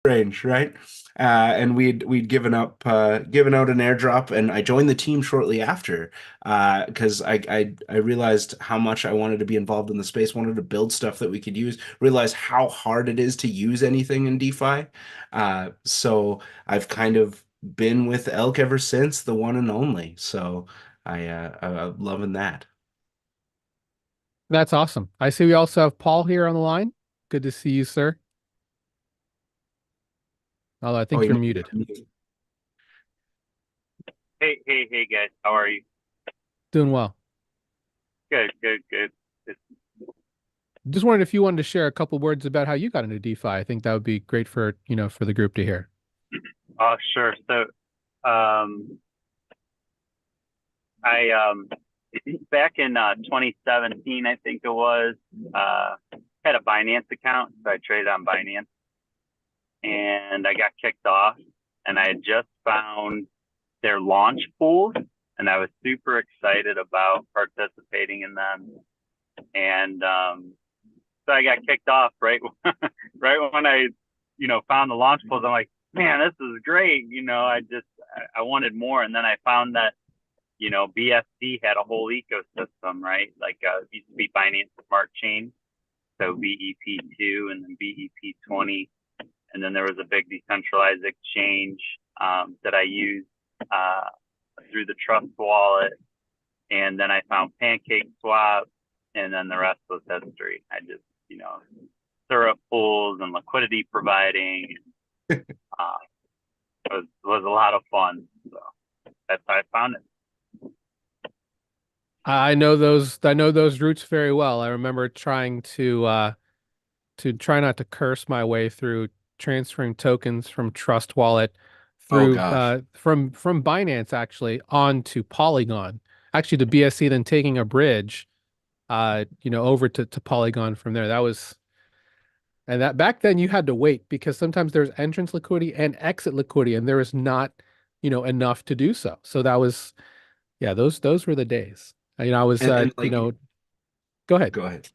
range, right? And we'd given out an airdrop, and I joined the team shortly after because I realized how much I wanted to be involved in the space, wanted to build stuff that we could use, realized how hard it is to use anything in DeFi. So I've kind of been with Elk ever since, the one and only. So I'm loving that. That's awesome. I see we also have Paul here on the line. Good to see you, sir. Although I Oh, think you're muted. Hey, guys. How are you? Doing well. Good, good, good. Good. Just wondered if you wanted to share a couple words about how you got into DeFi. I think that would be great for, for the group to hear. Sure. So, I back in 2017, I think it was, had a Binance account, so I traded on Binance, and I got kicked off, and I had just found their launch pools, and I was super excited about participating in them, and so I got kicked off right when I, found the launch pools. I'm like, man, this is great. I wanted more. And then I found that, BSC had a whole ecosystem, right? Like, it used to be Binance Smart Chain. So BEP2 and then BEP20. And then there was a big decentralized exchange, that I used, through the Trust wallet. And then I found Pancake Swap, and then the rest was history. I just, syrup pools and liquidity providing. Uh, it was a lot of fun. So that's how I found it. I know those routes very well. I remember trying to try not to curse my way through transferring tokens from Trust Wallet Oh through gosh. from Binance actually onto Polygon. Actually to BSC, then taking a bridge over to Polygon from there. That was And that back then you had to wait because sometimes there's entrance liquidity and exit liquidity, and there was not, enough to do so. So that was, yeah, those were the days. I was, And like, go ahead. go ahead.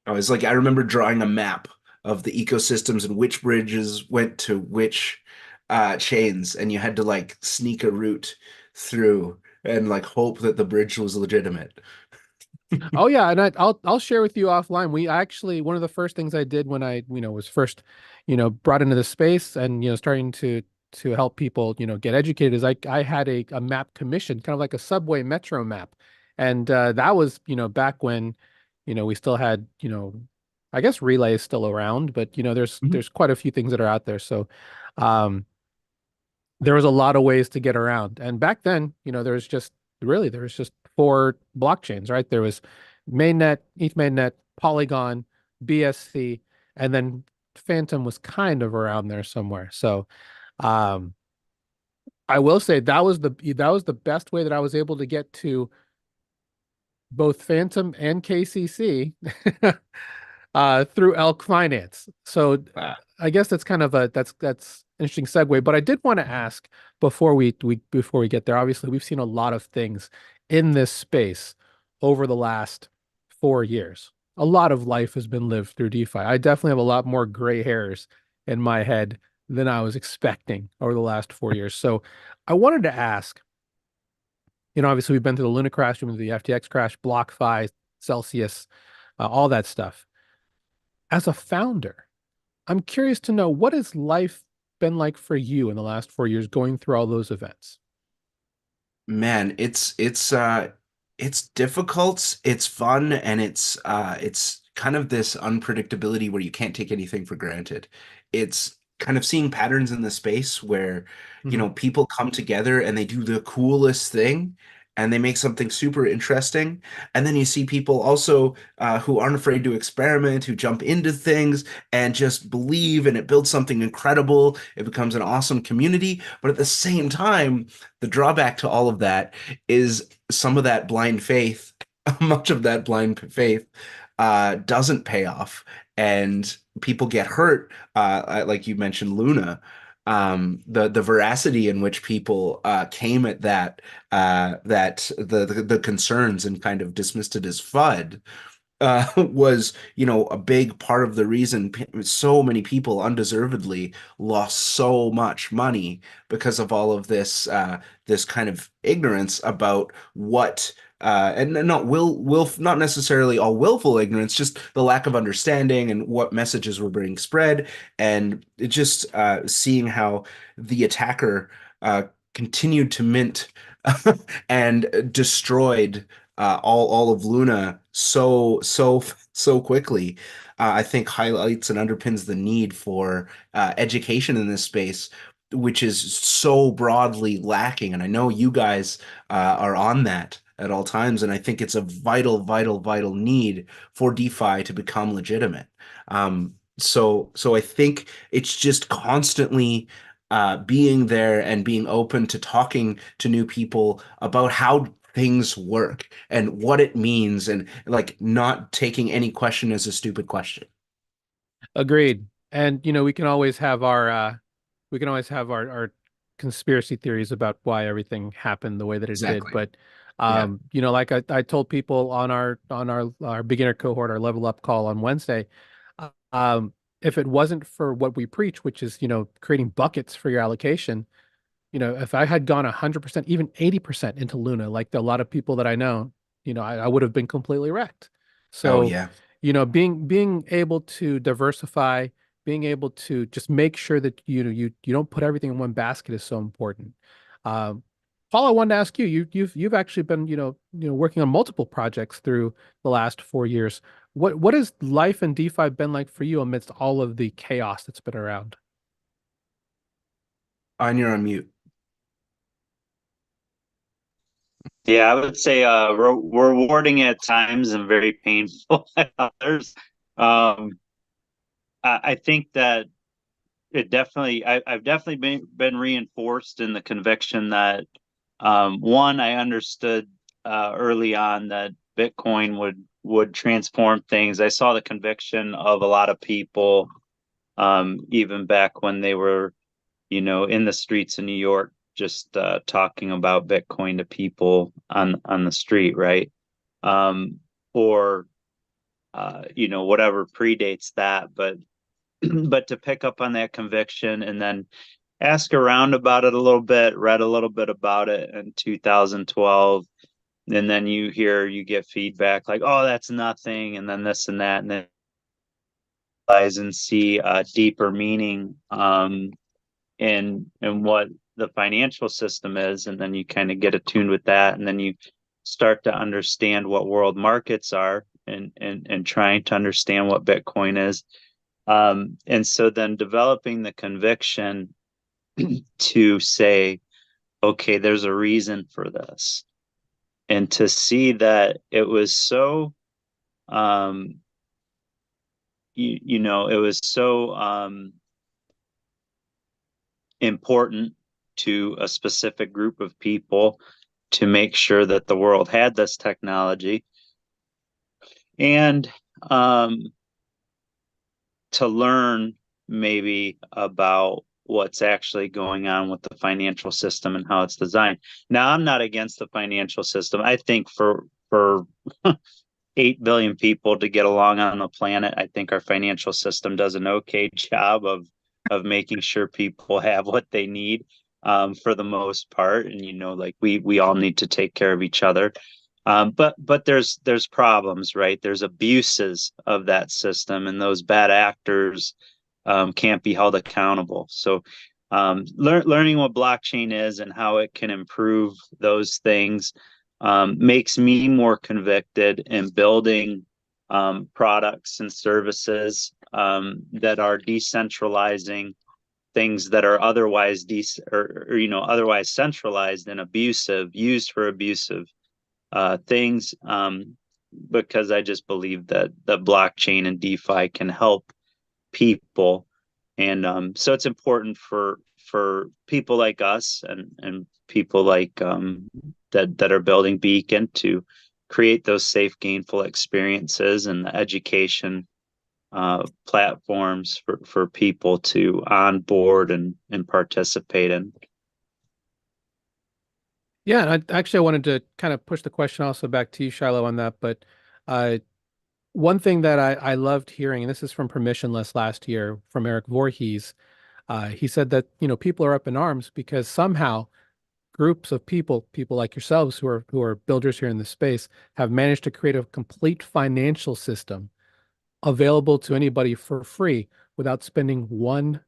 I was like, I remember drawing a map of the ecosystems and which bridges went to which chains, and you had to like sneak a route through and like hope that the bridge was legitimate. Oh yeah, and I'll share with you offline. We actually one of the first things I did when I was first brought into the space and starting to help people get educated is I had a map commission, kind of like a subway metro map, and that was back when we still had I guess Relay is still around, but Mhm. there's quite a few things that are out there. So um there was a lot of ways to get around. And back then, there was just four blockchains, right? There was mainnet, ETH mainnet, Polygon, BSC, and then Phantom was kind of around there somewhere. So um I will say that was the best way that I was able to get to both Phantom and KCC through Elk Finance. So Uh, I guess that's kind of a that's interesting segue. But I did want to ask before we get there. Obviously, we've seen a lot of things in this space over the last 4 years. A lot of life has been lived through DeFi. I definitely have a lot more gray hairs in my head than I was expecting over the last 4 years. So I wanted to ask, obviously we've been through the Luna crash, we've been through the FTX crash, BlockFi, Celsius, all that stuff. As a founder, I'm curious to know what has life been like for you in the last 4 years going through all those events? Man, it's difficult, it's fun, and it's kind of this unpredictability where you can't take anything for granted. It's kind of seeing patterns in the space where, Hmm. people come together and they do the coolest thing and they make something super interesting. And then you see people also who aren't afraid to experiment, who jump into things and just believe, and it builds something incredible. It becomes an awesome community. But at the same time, the drawback to all of that is some of that blind faith, much of that blind faith doesn't pay off, and people get hurt. Like you mentioned, Luna. The veracity in which people came at that the concerns and kind of dismissed it as FUD was, a big part of the reason so many people undeservedly lost so much money because of all of this kind of ignorance about what and not not necessarily all willful ignorance, just the lack of understanding and what messages were being spread, and it just seeing how the attacker continued to mint and destroyed all of Luna so quickly. I think highlights and underpins the need for education in this space, which is so broadly lacking. And I know you guys are on that at all times, and I think it's a vital need for DeFi to become legitimate. So I think it's just constantly being there and being open to talking to new people about how things work and what it means, and like not taking any question as a stupid question. Agreed. And we can always have our conspiracy theories about why everything happened the way that it did. Exactly. But Yeah. like I told people on our beginner cohort, our level up call on Wednesday, if it wasn't for what we preach, which is, creating buckets for your allocation, if I had gone 100%, even 80% into Luna, like a lot of people that I know, I would have been completely wrecked. Oh So, yeah. being able to diversify, being able to just make sure that you don't put everything in one basket is so important. Um, Paul, I wanted to ask you, you've actually been, working on multiple projects through the last 4 years. What has life in DeFi been like for you amidst all of the chaos that's been around? On you're on mute. Yeah, I would say rewarding at times and very painful at others. Um, I think that I've definitely been reinforced in the conviction that one, I understood early on that Bitcoin would transform things. I saw the conviction of a lot of people, even back when they were, in the streets of New York, just talking about Bitcoin to people on the street, right? Um, or whatever predates that, but but to pick up on that conviction and then ask around about it a little bit, read a little bit about it in 2012, and then you get feedback like, oh, that's nothing, and then this and that, and then realize and see a deeper meaning in what the financial system is, and then you kind of get attuned with that, and then you start to understand what world markets are, and trying to understand what Bitcoin is. And so then developing the conviction to say, okay, there's a reason for this. And to see that it was so, um, it was so important to a specific group of people to make sure that the world had this technology, and um, to learn maybe about what's actually going on with the financial system and how it's designed. Now, I'm not against the financial system. I think for 8 billion people to get along on the planet, I think our financial system does an okay job of making sure people have what they need, for the most part. And like we all need to take care of each other. But there's problems, right? There's abuses of that system, and those bad actors can't be held accountable. So learning what blockchain is and how it can improve those things makes me more convicted in building products and services that are decentralizing things that are otherwise otherwise centralized and abusive, used for abusive things, because I just believe that the blockchain and DeFi can help people, and so it's important for people like us and people like that are building Beacon to create those safe, gainful experiences and the education platforms for people to onboard and participate in. Yeah, and I wanted to kind of push the question also back to you, Shylo, on that. But uh, One thing that I loved hearing, and this is from Permissionless last year from Eric Voorhees, he said that, people are up in arms because somehow groups of people, people like yourselves who are builders here in this space, have managed to create a complete financial system available to anybody for free without spending $1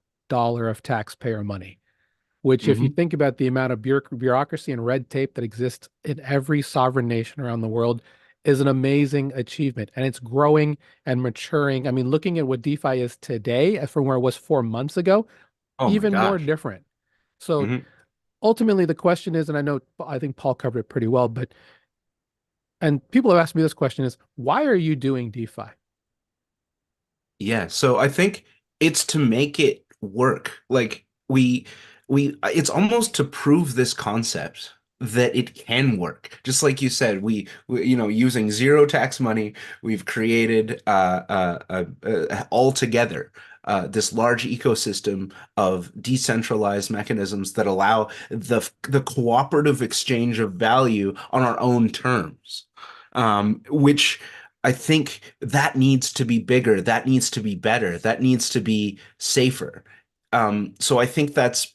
of taxpayer money. Which, if you Hmm. think about the amount of bureaucracy and red tape that exists in every sovereign nation around the world, is an amazing achievement. And it's growing and maturing. I mean, looking at what DeFi is today as from where it was 4 months ago, Oh my even more gosh. different. So Hmm. ultimately, the question is, and I think Paul covered it pretty well, and people have asked me this question is, why are you doing DeFi? Yeah, so I think it's to make it work. Like it's almost to prove this concept that it can work. Just like you said, using zero tax money, we've created altogether this large ecosystem of decentralized mechanisms that allow the cooperative exchange of value on our own terms. Which I think that needs to be bigger, that needs to be better, that needs to be safer. So I think that's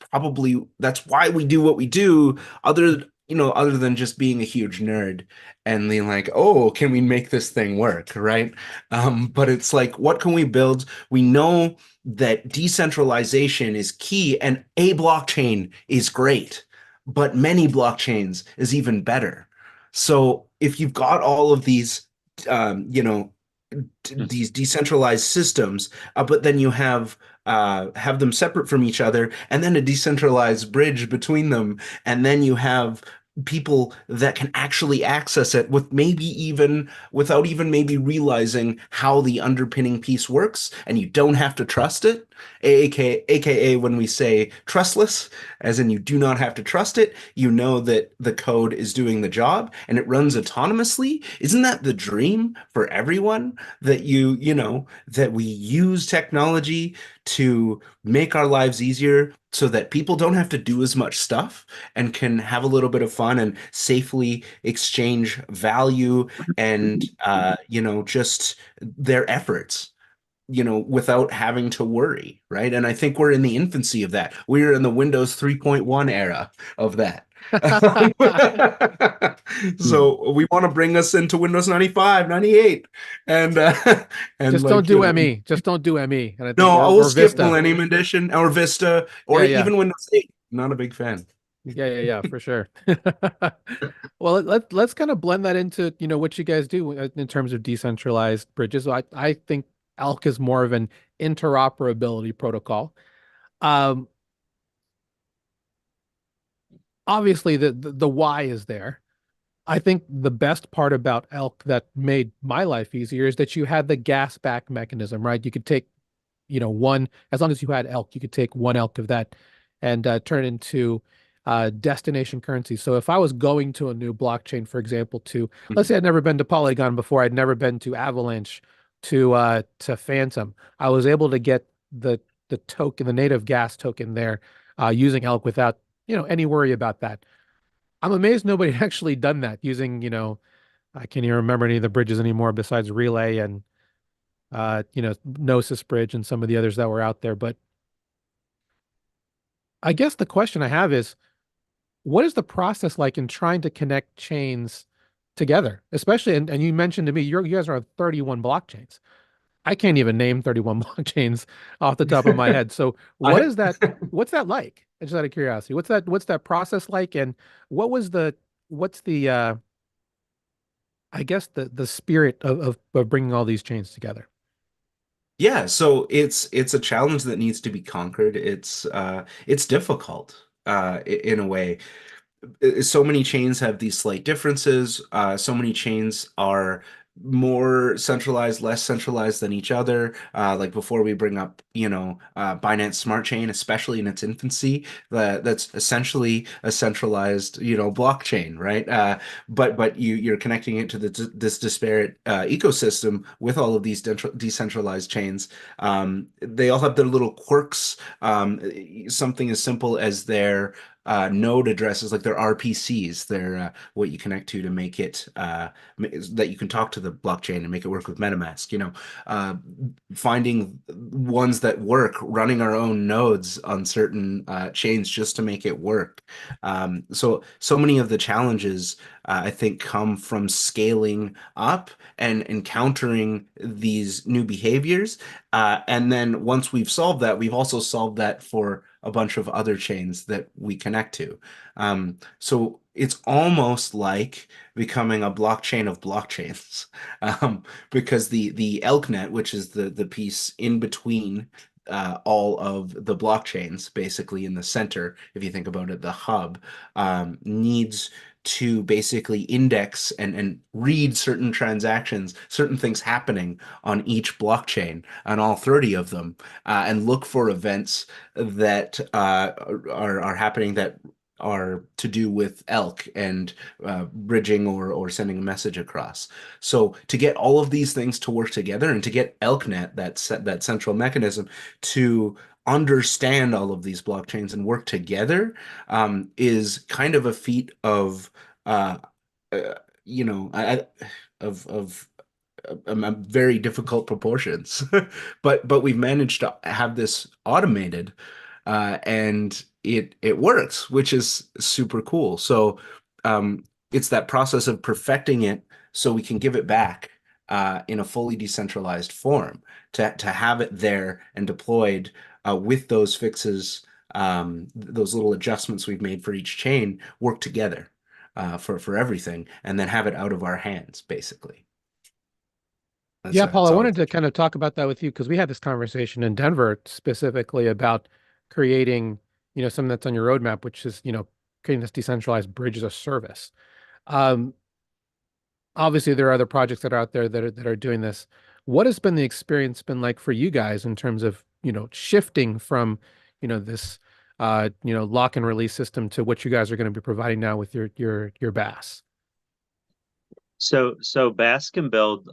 why we do what we do, other than just being a huge nerd and being like, oh, can we make this thing work, right? But it's like, what can we build? We know that decentralization is key, and a blockchain is great, but many blockchains is even better. So if you've got all of these um, you know, these decentralized systems, but then you have them separate from each other, and then a decentralized bridge between them, and then you have people that can actually access it without even maybe realizing how the underpinning piece works, and you don't have to trust it. AKA when we say trustless, as in you do not have to trust it, you know that the code is doing the job and it runs autonomously. Isn't that the dream for everyone? That that we use technology to make our lives easier so that people don't have to do as much stuff and can have a little bit of fun and safely exchange value and just their efforts, without having to worry, right? And I think we're in the infancy of that. We're in the Windows 3.1 era of that. So we want to bring us into Windows 95, 98, and and Just don't like, do ME. Just don't do ME. And I think, no, I will or skip Vista. Millennium Edition or Vista or Yeah, yeah. even Windows 8. Not a big fan. Yeah, yeah, yeah, for sure. Well, let's kind of blend that into, what you guys do in terms of decentralized bridges. So I think ELK is more of an interoperability protocol. Um, Obviously the why is there. I think the best part about ELK that made my life easier is that you had the gas back mechanism, right? You could take, one, as long as you had ELK, you could take one ELK of that and turn it into destination currency. So if I was going to a new blockchain, for example, let's say I'd never been to Polygon before, I'd never been to Avalanche, to Phantom, I was able to get the token, the native gas token there, using ELK without, any worry about that. I'm amazed nobody actually done that using, I can't even remember any of the bridges anymore besides Relay and Gnosis Bridge and some of the others that were out there. But I guess the question I have is, what is the process like in trying to connect chains together? Especially, and you mentioned to me, you guys are on 31 blockchains. I can't even name 31 blockchains off the top of my head. So I what's that like? Just out of curiosity, what's that process like? And what's the I guess the spirit of bringing all these chains together? Yeah, so it's a challenge that needs to be conquered. It's difficult in a way. So many chains have these slight differences. So many chains are more centralized, less centralized than each other. Like before we bring up, Binance Smart Chain, especially in its infancy, that's essentially a centralized, blockchain, right? But you're connecting it to this disparate ecosystem with all of these decentralized chains. They all have their little quirks. Something as simple as their node addresses, like their RPCs, they're what you connect to make it that you can talk to the blockchain and make it work with MetaMask, finding ones that work, running our own nodes on certain chains just to make it work. So many of the challenges I think come from scaling up and encountering these new behaviors. And then once we've solved that, we've also solved that for a bunch of other chains that we connect to. So it's almost like becoming a blockchain of blockchains, because the ElkNet, which is the piece in between all of the blockchains, basically in the center, if you think about it, the hub, needs to basically index and read certain transactions, certain things happening on each blockchain, on all 30 of them, and look for events that are happening that are to do with elk and bridging or sending a message across. So to get all of these things to work together and to get ElkNet, that central mechanism, to understand all of these blockchains and work together, is kind of a feat of uh, uh, you know I, of very difficult proportions. But we've managed to have this automated, and it works, which is super cool. So it's that process of perfecting it so we can give it back in a fully decentralized form, to have it there and deployed with those fixes, those little adjustments we've made for each chain work together for everything, and then have it out of our hands, basically. Yeah, Paul, I That's all. wanted to kind of talk about that with you because we had this conversation in Denver specifically about creating, something that's on your roadmap, which is, creating this decentralized bridge as a service. Um, Obviously, there are other projects that are out there that are doing this. What has been the experience been like for you guys in terms of, shifting from, this, lock and release system to what you guys are going to be providing now with your BaaS? So Bass can build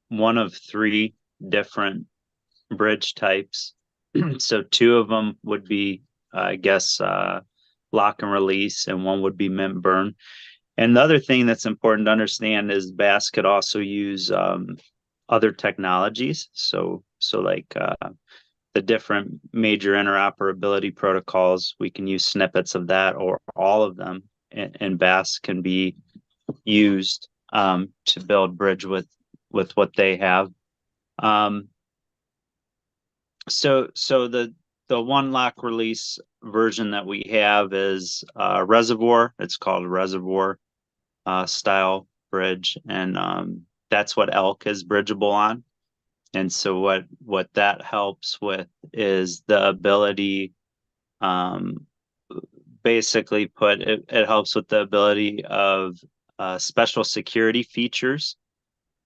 one of three different bridge types. So two of them would be, I guess, lock and release, and one would be mint burn. And the other thing that's important to understand is Bass could also use other technologies. So like the different major interoperability protocols, we can use snippets of that or all of them, and Bass can be used to build bridge with what they have. So the one lock release version that we have is reservoir. It's called reservoir style bridge, and that's what Elk is bridgeable on. And so what that helps with is the ability, basically put it, it helps with the ability of special security features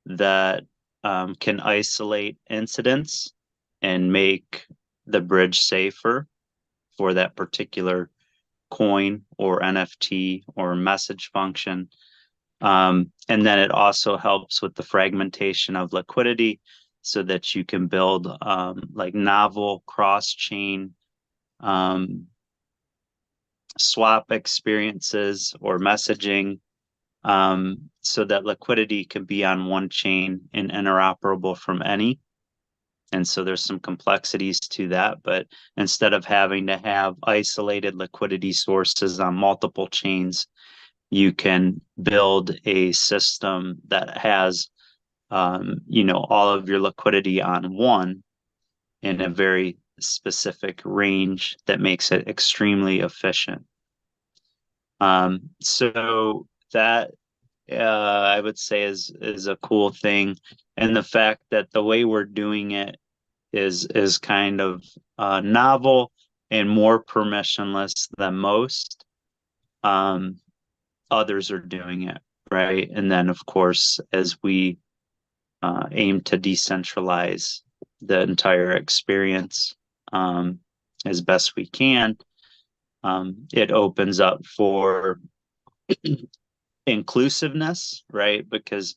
that can isolate incidents and make the bridge safer for that particular coin or NFT or message function. And then it also helps with the fragmentation of liquidity so that you can build like novel cross-chain swap experiences or messaging, so that liquidity can be on one chain and interoperable from any. And so there's some complexities to that, but instead of having to have isolated liquidity sources on multiple chains, you can build a system that has, all of your liquidity on one in a very specific range that makes it extremely efficient. So that I would say is a cool thing, and the fact that the way we're doing it is kind of novel and more permissionless than most others are doing it, right? And then, of course, as we aim to decentralize the entire experience as best we can, it opens up for inclusiveness, right? Because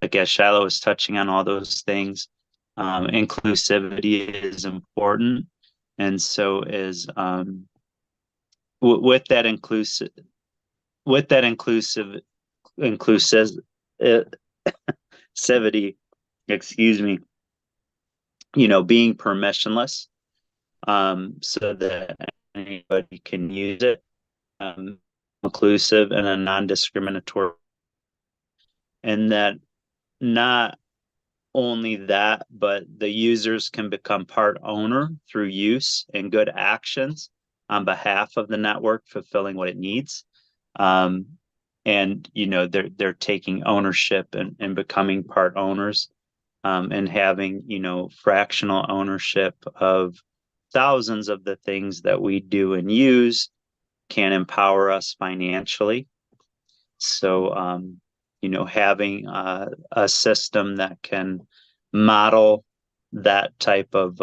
I guess Shylo was touching on all those things. Inclusivity is important, and so is with that inclusive inclusive excuse me, being permissionless, so that anybody can use it, inclusive and a non-discriminatory, and that not only that, but the users can become part owner through use and good actions on behalf of the network, fulfilling what it needs. And they're taking ownership and becoming part owners, and having fractional ownership of thousands of the things that we do and use can empower us financially. So having a system that can model that type of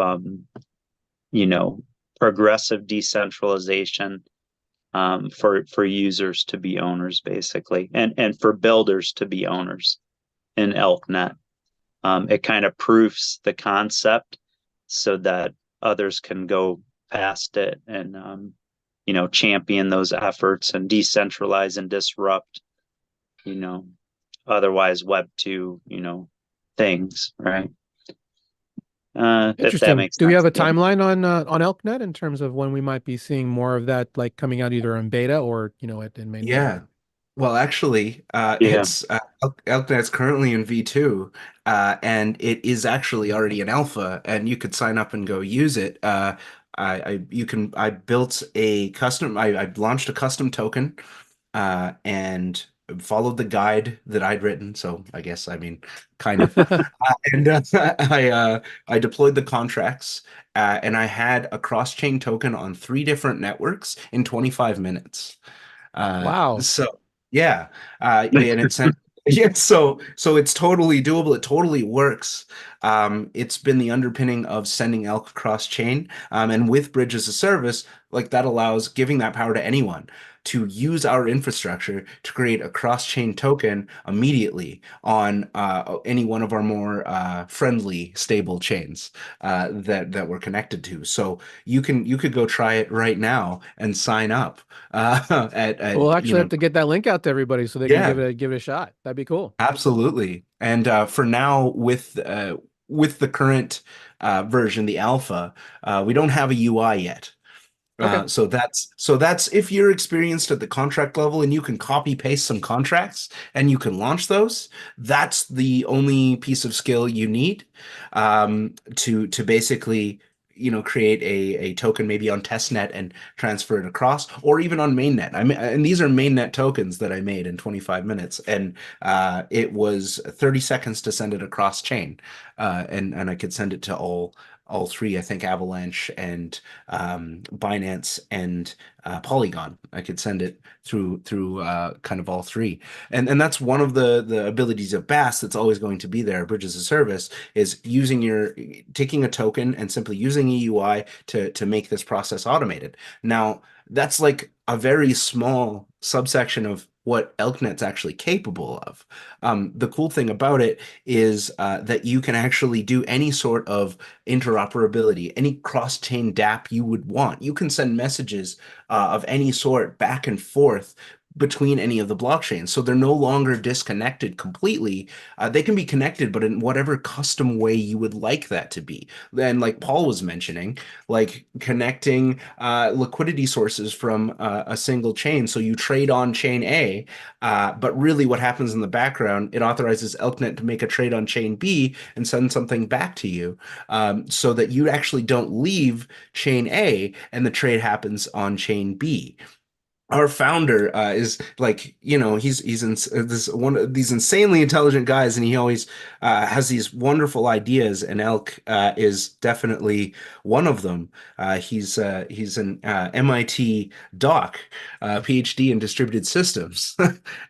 progressive decentralization, for users to be owners, basically, and for builders to be owners in ElkNet. It kind of proofs the concept so that others can go past it and champion those efforts and decentralize and disrupt otherwise Web 2 things, right? If that Interesting. makes Do we sense. have a timeline on ElkNet in terms of when we might be seeing more of that, like coming out either in beta or in mainnet? Yeah. Well, actually, Yeah. it's ElkNet's currently in V2, and it is actually already in alpha, and you could sign up and go use it. I built a custom. I launched a custom token, and followed the guide that I'd written. So I guess I mean, kind of. And I deployed the contracts, and I had a cross-chain token on 3 different networks in 25 minutes. Wow. So yeah, and it's yeah, so it's totally doable. It totally works. It's been the underpinning of sending Elk across chain, and with Bridge as a service, like that allows giving that power to anyone to use our infrastructure to create a cross-chain token immediately on any one of our more friendly, stable chains that we're connected to. So you could go try it right now and sign up We'll at actually have to get that link out to everybody so they can yeah, give it a shot. That'd be cool. absolutely. And for now, with the current version, the alpha, we don't have a UI yet. Okay. So that's if you're experienced at the contract level and you can copy paste some contracts and you can launch those, that's the only piece of skill you need, to basically create a token maybe on testnet and transfer it across, or even on mainnet. And these are mainnet tokens that I made in 25 minutes, and it was 30 seconds to send it across chain, and I could send it to all three, I think, Avalanche and Binance and Polygon. I could send it through kind of all three, and that's one of the abilities of BaaS that's always going to be there. Bridge as a service is taking a token and simply using a UI to make this process automated. Now, that's like a very small subsection of what ElkNet's actually capable of. The cool thing about it is that you can actually do any sort of interoperability, any cross-chain dApp you would want. You can send messages of any sort back and forth between any of the blockchains. So they're no longer disconnected completely. They can be connected, but in whatever custom way you would like that to be. Then, like Paul was mentioning, like connecting liquidity sources from a single chain. So you trade on chain A, but really what happens in the background, it authorizes ElkNet to make a trade on chain B and send something back to you, so that you actually don't leave chain A and the trade happens on chain B. Our founder is like, he's this one of these insanely intelligent guys, and he always has these wonderful ideas, and Elk is definitely one of them. He's an MIT doc, PhD in distributed systems,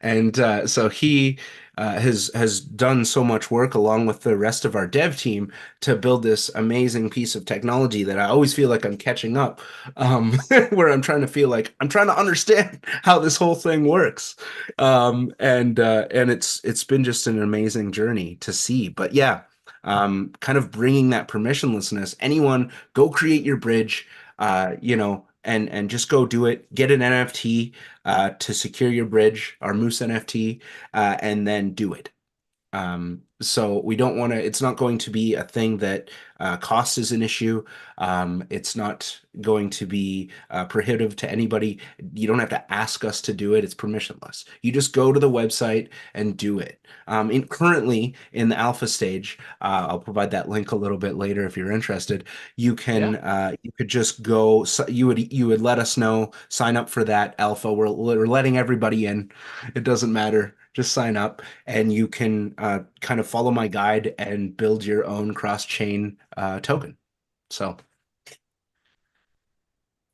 and so he has done so much work along with the rest of our dev team to build this amazing piece of technology that I always feel like I'm catching up, where I'm trying to feel like I'm trying to understand how this whole thing works. And it's been just an amazing journey to see. But yeah, kind of bringing that permissionlessness. Anyone, go create your bridge, and just go do it. Get an NFT to secure your bridge, our Moose NFT, and then do it. So we don't want to, it's not going to be a thing that cost is an issue. It's not going to be prohibitive to anybody. You don't have to ask us to do it. It's permissionless. You just go to the website and do it. Currently in the alpha stage, I'll provide that link a little bit later if you're interested. Yeah. You could just go. So you would let us know, sign up for that alpha. We're letting everybody in. It doesn't matter. Just sign up and you can kind of follow my guide and build your own cross-chain token. So,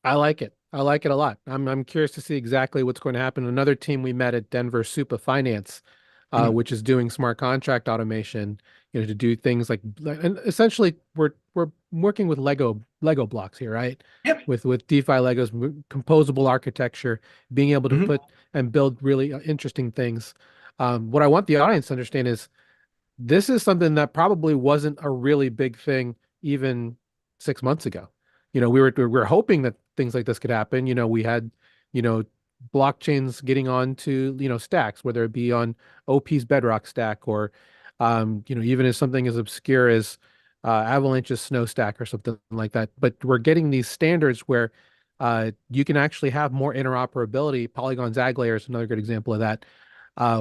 I like it. I like it a lot. I'm curious to see exactly what's going to happen. Another team we met at Denver, Supa Finance, mm, which is doing smart contract automation, to do things and essentially we're working with Lego blocks here, right? yep. With DeFi Legos, composable architecture, being able to Mhm. put and build really interesting things. What I want the audience to understand is this is something that probably wasn't a really big thing even 6 months ago. We were hoping that things like this could happen. We had, you know, blockchains getting onto, stacks, whether it be on OP's Bedrock stack or, even as something as obscure as Avalanche's Snow stack or something like that. But we're getting these standards where you can actually have more interoperability. Polygon Zag layer is another good example of that,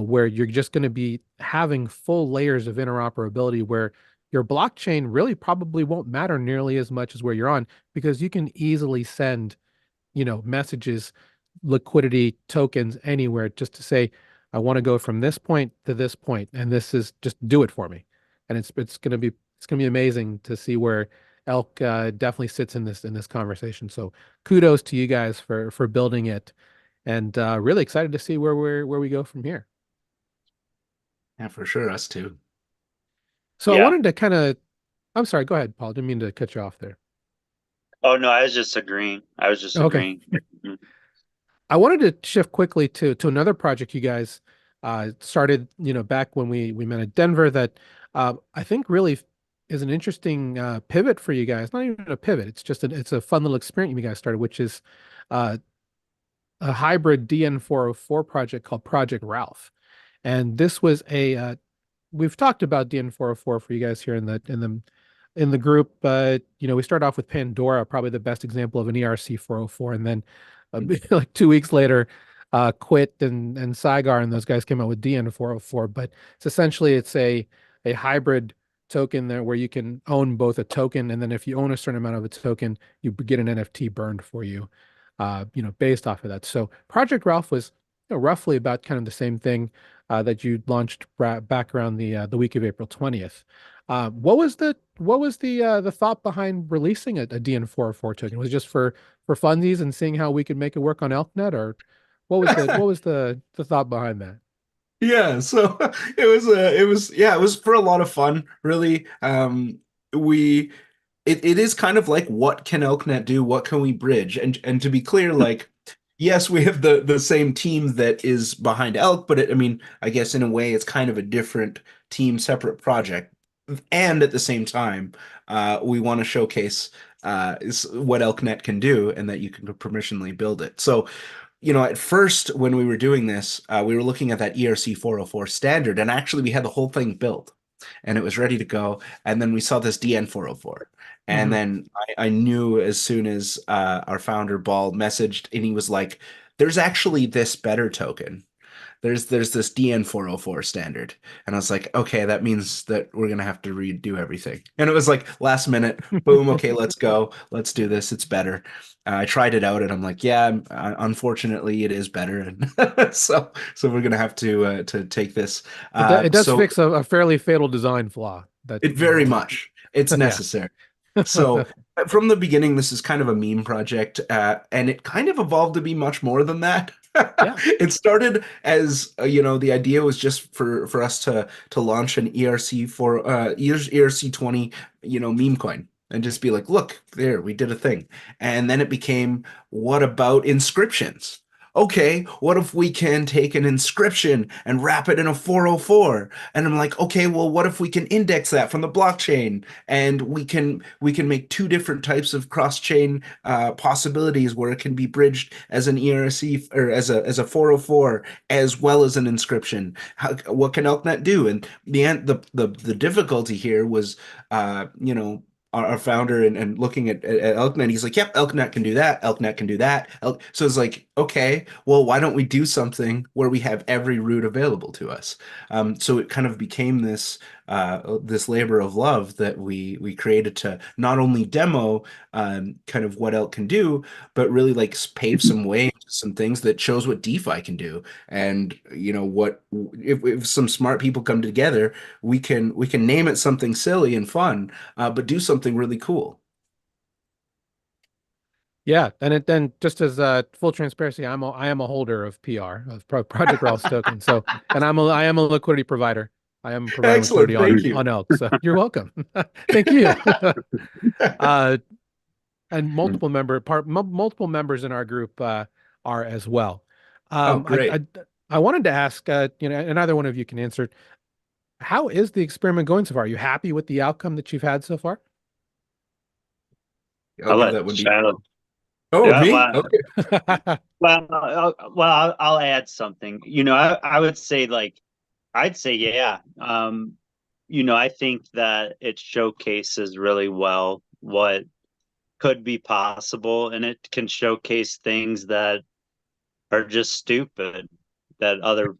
where you're just going to be having full layers of interoperability where your blockchain really probably won't matter nearly as much as where you're on because you can easily send, messages, liquidity, tokens anywhere just to say, I want to go from this point to this point, and this is just do it for me. And it's gonna be amazing to see where Elk definitely sits in this conversation. So kudos to you guys for building it, and really excited to see where we go from here. Yeah, for sure. Us too. So I Yeah. wanted to kind of, I'm sorry, go ahead, Paul. Didn't mean to cut you off there. Oh no, I was just agreeing. I was just Okay. agreeing. Mhm. I wanted to shift quickly to another project you guys started, back when we met at Denver that I think really is an interesting pivot for you guys. Not even a pivot. It's a fun little experiment you guys started, which is uh, a hybrid DN404 project called Project Ralph. And this was we've talked about DN404 for you guys here in the group, but we started off with Pandora, probably the best example of an ERC 404, and then like 2 weeks later, Quit and Saigar and those guys came out with DN 404. But it's a hybrid token there where you can own both a token, and then if you own a certain amount of a token, you get an NFT burned for you, based off of that. So Project Ralph was roughly about kind of the same thing that you launched back around the week of April 20th. What was the thought behind releasing a DN404 token? Was it just for funsies and seeing how we could make it work on ElkNet, or what was the thought behind that? Yeah, so it was for a lot of fun, really. We it is kind of like what can ElkNet do? What can we bridge? And to be clear, like yes, we have the same team that is behind Elk, but I mean, I guess in a way it's kind of a different team, separate project. And at the same time, we want to showcase what ElkNet can do and that you can permissionally build it. So at first when we were doing this, we were looking at that ERC 404 standard, and actually we had the whole thing built and it was ready to go. And then we saw this DN 404. And Hmm. then I knew as soon as our founder Ball messaged and he was like, there's actually this better token. There's this DN 404 standard. And I was like, okay, that means that we're gonna have to redo everything. And it was like last minute, boom, okay, let's go. Let's do this. It's better. I tried it out and I'm like, yeah, unfortunately it is better. And so we're gonna have to take this. It does So fix a fairly fatal design flaw that it very much it's yeah. necessary. So from the beginning, this is kind of a meme project, and it kind of evolved to be much more than that. Yeah. It started as the idea was just for us to launch an ERC for ERC 20 meme coin and just be like, look there, we did a thing. And then it became, what about inscriptions? okay, what if we can take an inscription and wrap it in a 404? And I'm like, okay, well, what if we can index that from the blockchain and we can make two different types of cross-chain possibilities where it can be bridged as an ERC or as a 404 as well as an inscription. What can ElkNet do? And the difficulty here was, our founder and looking at ElkNet, he's like, yep, ElkNet can do that. ElkNet can do that. So it's like, okay, well, why don't we do something where we have every route available to us? So it kind of became this labor of love that we created to not only demo kind of what Elk can do, but really like pave some way into some things that shows what DeFi can do. And what if some smart people come together, we can name it something silly and fun, but do something really cool. Yeah, and then just as full transparency, I am a holder of PR of Project Rails token. So, and I am a liquidity provider. I am providing Excellent. liquidity Thank you. on Elk. So you're welcome. Thank you. uh, and multiple members in our group are as well. Oh, I, great. I I wanted to ask, and either one of you can answer. How is the experiment going so far? Are you happy with the outcome that you've had so far? I'll I'll give let that one to you. Shylo. Oh, Yeah, me? Okay. I'll add something. I would say like I'd say yeah. I think that it showcases really well what could be possible, and it can showcase things that are just stupid that other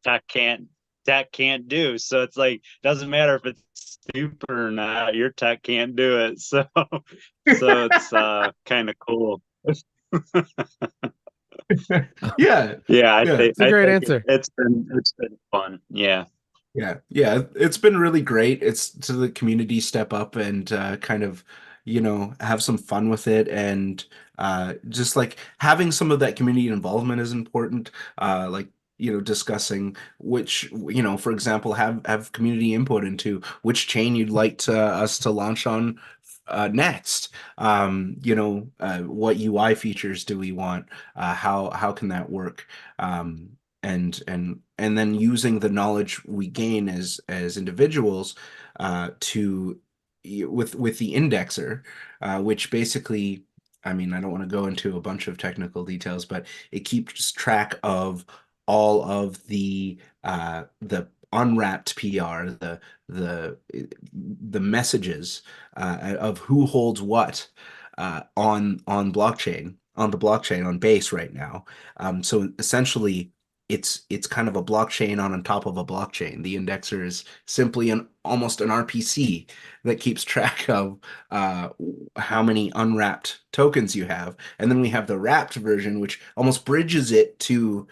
tech can't do. So it's like doesn't matter if it's stupid or not, your tech can't do it. So it's kind of cool. Yeah. Yeah, I Yeah. think It's a I great think answer. it's been fun. Yeah. Yeah. It's been really great. It's to the community step up and kind of, have some fun with it. And just like having some of that community involvement is important. Like, discussing which, for example, have community input into which chain you'd like us to launch on next. What UI features do we want? How can that work? And then using the knowledge we gain as individuals to with the indexer, which basically, I mean, I don't want to go into a bunch of technical details, but it keeps track of all of the unwrapped PR, the messages of who holds what on blockchain, on the blockchain on Base right now. So essentially, it's kind of a blockchain on top of a blockchain. The indexer is simply almost an RPC that keeps track of how many unwrapped tokens you have, and then we have the wrapped version, which almost bridges it to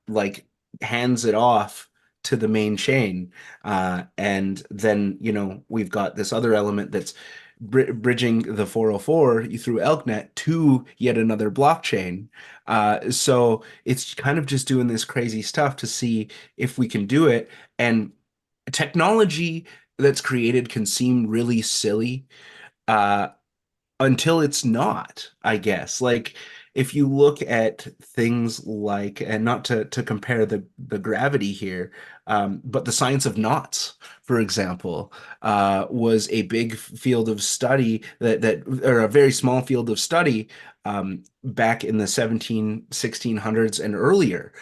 like hands it off to the main chain. And then, we've got this other element that's bridging the 404 through ElkNet to yet another blockchain. So it's kind of just doing this crazy stuff to see if we can do it. And technology that's created can seem really silly. Uh, until it's not, I guess. Like if you look at things like, and not to compare the gravity here, but the science of knots, for example, was a big field of study or a very small field of study back in the 1600s and earlier,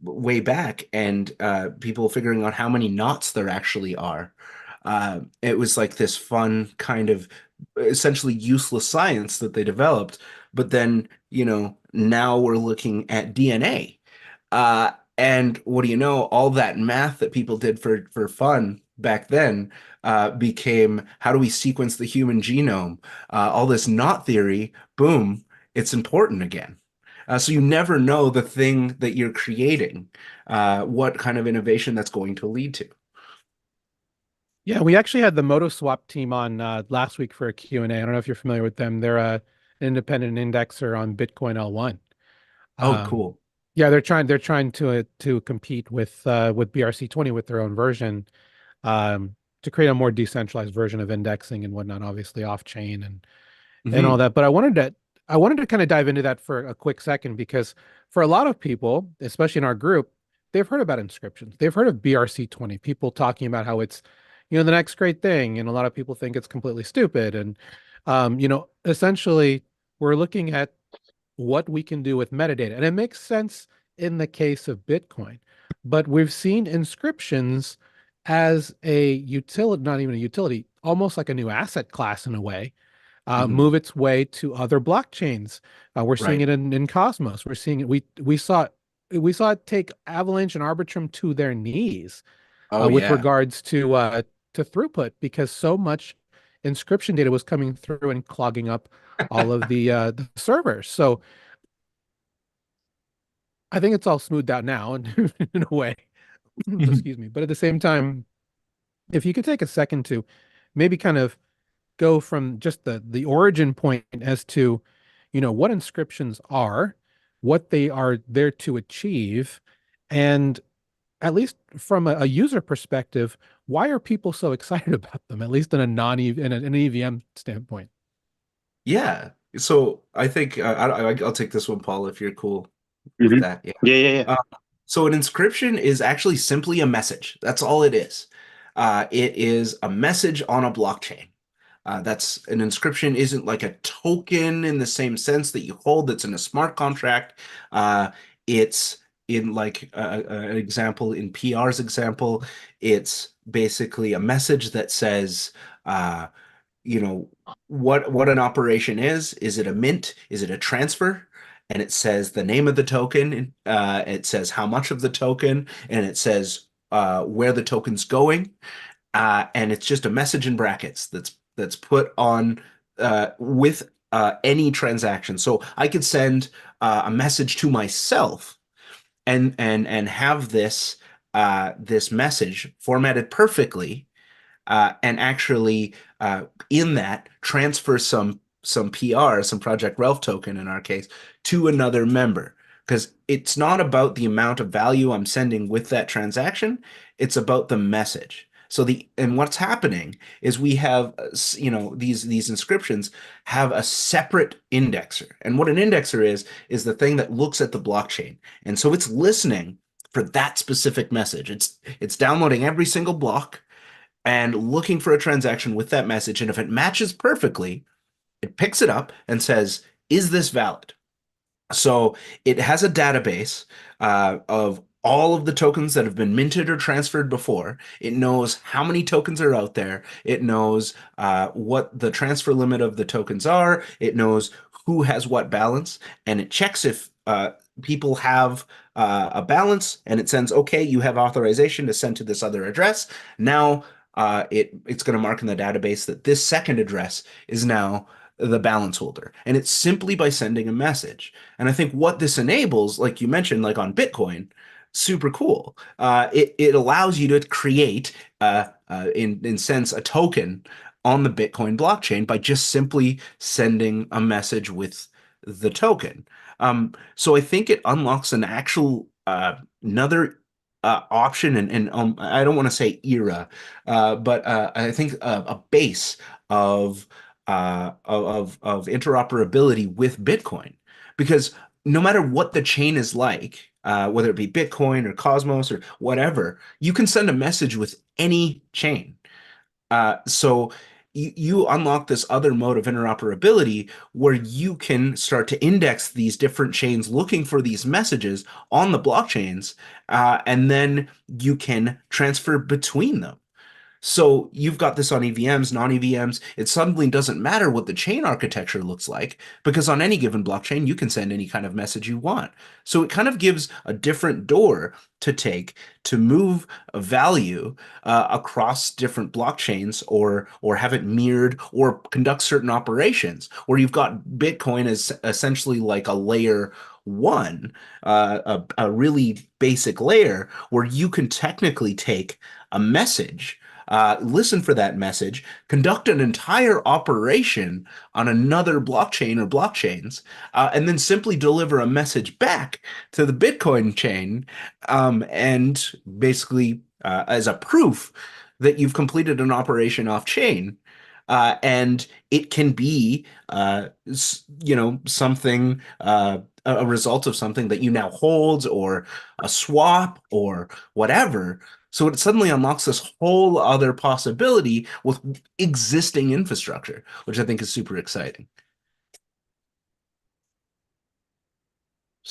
way back, and people figuring out how many knots there actually are. It was like this fun kind of essentially useless science that they developed. But then, now we're looking at DNA. And what do you know? All that math that people did for fun back then became how do we sequence the human genome? All this knot theory, boom, it's important again. So you never know the thing that you're creating, what kind of innovation that's going to lead to. Yeah, we actually had the MotoSwap team on last week for a Q&A. I don't know if you're familiar with them. They're an independent indexer on Bitcoin L1. Oh, Um, cool. yeah, they're trying to compete with BRC20 with their own version, to create a more decentralized version of indexing and whatnot, obviously off chain and all Hmm. that. But I wanted to I wanted to kind of dive into that for a quick second because for a lot of people, especially in our group, they've heard about inscriptions. They've heard of BRC20, people talking about how it's, the next great thing. And a lot of people think it's completely stupid. And, essentially, we're looking at what we can do with metadata. And it makes sense in the case of Bitcoin. But we've seen inscriptions as a utility, not even a utility, almost like a new asset class in a way, Mhm. move its way to other blockchains. We're seeing Right. it in Cosmos. We're seeing it. We saw it take Avalanche and Arbitrum to their knees Oh with yeah. regards to throughput because so much inscription data was coming through and clogging up all of the servers. So I think it's all smoothed out now in a way. Excuse me. But at the same time, if you could take a second to maybe kind of go from just the origin point as to, what inscriptions are, what they are there to achieve, and at least from a user perspective, why are people so excited about them, at least in a non in an EVM standpoint? Yeah. So I think I'll take this one, Paul, if you're cool with Hmm. that. Yeah. Yeah, yeah, yeah. Uh, so an inscription is actually simply a message. That's all it is. It is a message on a blockchain. That's an inscription isn't like a token in the same sense that you hold that's in a smart contract. It's in like an example in PR's example, it's basically a message that says, uh, what an operation is. Is it a mint? Is it a transfer? And it says the name of the token. It says how much of the token, and it says where the token's going. And it's just a message in brackets that's put on with any transaction. So I could send a message to myself and have this message formatted perfectly and actually in that transfer some PR, some Project Ralph token in our case, to another member. Because it's not about the amount of value I'm sending with that transaction, it's about the message. So what's happening is we have these inscriptions have a separate indexer. And what an indexer is the thing that looks at the blockchain. And so it's listening for that specific message. It's downloading every single block and looking for a transaction with that message. And if it matches perfectly, it picks it up and says, is this valid? So it has a database of all of the tokens that have been minted or transferred before. It knows how many tokens are out there. It knows what the transfer limit of the tokens are. It knows who has what balance, and it checks if people have a balance, and it sends, okay, you have authorization to send to this other address. Now it's going to mark in the database that this second address is now the balance holder. And it's simply by sending a message. And I think what this enables, like you mentioned, like on Bitcoin, super cool. It allows you to create, in sense, a token on the Bitcoin blockchain by just simply sending a message with the token. So I think it unlocks an actual another option and I don't want to say era, but I think a base of interoperability with Bitcoin. Because no matter what the chain is like, whether it be Bitcoin or Cosmos or whatever, you can send a message with any chain. So you unlock this other mode of interoperability where you can start to index these different chains looking for these messages on the blockchains, and then you can transfer between them. So you've got this on EVMs, non-EVMs. It suddenly doesn't matter what the chain architecture looks like because on any given blockchain, you can send any kind of message you want. So it kind of gives a different door to take to move a value across different blockchains or have it mirrored or conduct certain operations where you've got Bitcoin as essentially like a layer one, a really basic layer where you can technically take a message, listen for that message, conduct an entire operation on another blockchain or blockchains, and then simply deliver a message back to the Bitcoin chain, and basically as a proof that you've completed an operation off chain. and it can be, something, a result of something that you now hold, or a swap, or whatever. So it suddenly unlocks this whole other possibility with existing infrastructure, which I think is super exciting.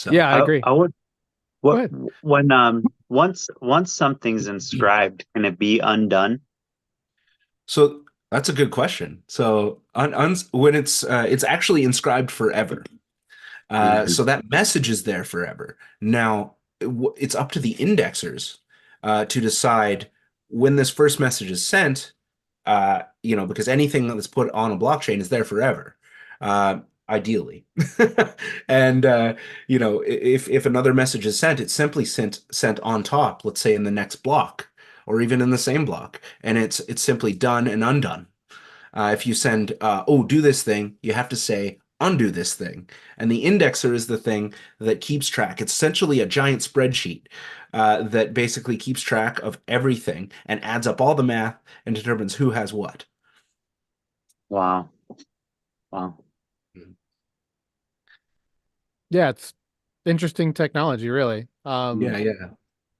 Yeah, So, I agree. I would Go what ahead. when once something's inscribed, can it be undone? so that's a good question. So, when it's actually inscribed forever. Mhm. So that message is there forever. Now, it's up to the indexers to decide when this first message is sent, because anything that's put on a blockchain is there forever, ideally. And if another message is sent, it's simply sent on top, let's say in the next block, or even in the same block, and it's simply done and undone. If you send, oh, do this thing, you have to say, undo this thing. And the indexer is the thing that keeps track. It's essentially a giant spreadsheet that basically keeps track of everything and adds up all the math and determines who has what. Wow. Wow. Yeah, it's interesting technology, really. Yeah, yeah.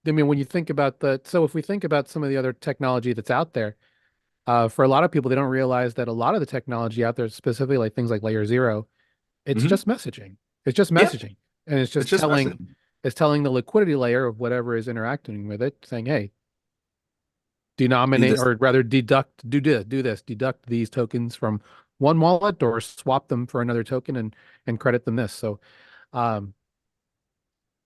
I mean, when you think about so if we think about some of the other technology that's out there, for a lot of people, they don't realize that a lot of the technology out there, specifically like things like layer zero, it's Hmm. just messaging. It's just Yeah, messaging. And it's just messaging. it's telling the liquidity layer of whatever is interacting with it, saying, hey, Do denominate, this. or rather do this, deduct these tokens from one wallet or swap them for another token and credit them this. So um,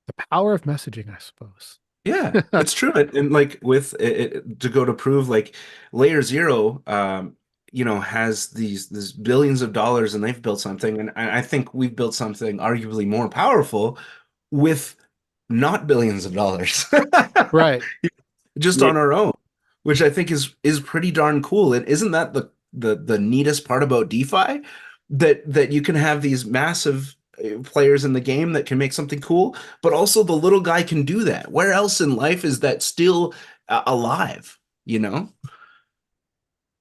the power of messaging, I suppose. Yeah, it's true. And like with to go to prove, like Layer Zero, has these billions of dollars, and they've built something, and I think we've built something arguably more powerful with not billions of dollars, Right. just Yeah. on our own, which I think is pretty darn cool. And isn't that the neatest part about DeFi? That you can have these massive players in the game that can make something cool, but also the little guy can do that. Where else in life is that still alive, you know?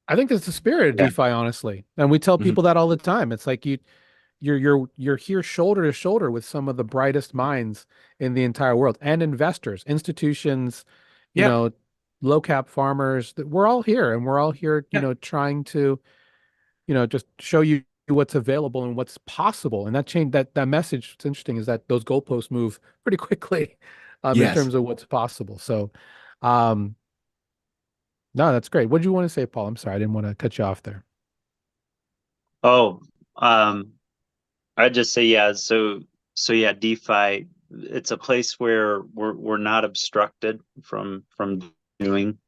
I think that's the spirit of Yeah. DeFi, honestly. And we tell Mhm. people that all the time. It's like you're here shoulder to shoulder with some of the brightest minds in the entire world, and investors, institutions, you Yeah. know, low cap farmers. We're all here, and we're all here, Yeah. trying to, just show you what's available and what's possible. And that change, that message, what's interesting is that those goalposts move pretty quickly, in Yes. terms of what's possible. So, um, no, that's great. What do you want to say, Paul? I'm sorry, I didn't want to cut you off there. Oh, I'd just say, yeah. So yeah, DeFi, it's a place where we're not obstructed from doing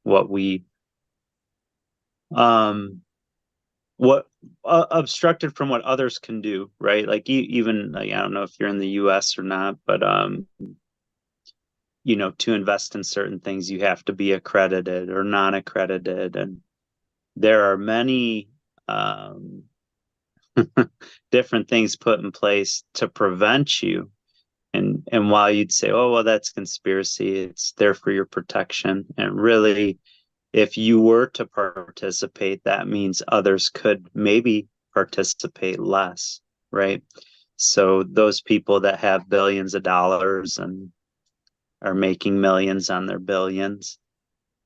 um what obstructed from what others can do, right? Like even like, I don't know if you're in the US or not, but to invest in certain things, you have to be accredited or non-accredited, and there are many um different things put in place to prevent you. And while you'd say, oh, well, that's conspiracy, it's there for your protection. And really, if you were to participate, that means others could maybe participate less, right? So those people that have billions of dollars and are making millions on their billions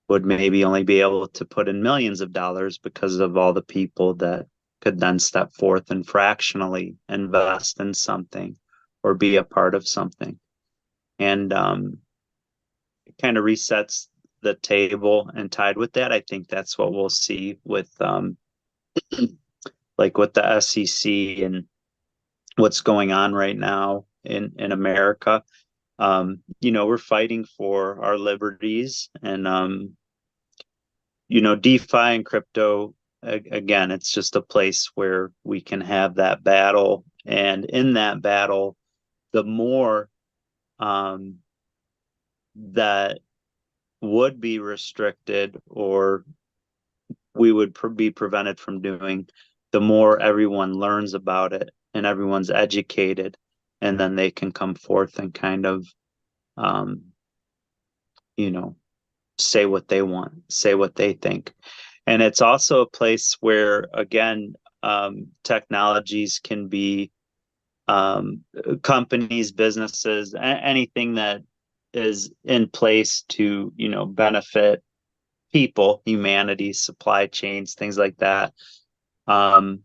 would maybe only be able to put in millions of dollars because of all the people that could then step forth and fractionally invest in something or be a part of something. And it kind of resets the table. And tied with that, I think that's what we'll see with like with the SEC and what's going on right now in America. We're fighting for our liberties, and DeFi and crypto, again, it's just a place where we can have that battle. And in that battle, the more um, that would be restricted or we would be prevented from doing, the more everyone learns about it and everyone's educated, and then they can come forth and kind of, um, you know, say what they want, say what they think. And it's also a place where, again, technologies can be companies, businesses, anything that is in place to, benefit people, humanity, supply chains, things like that. Um,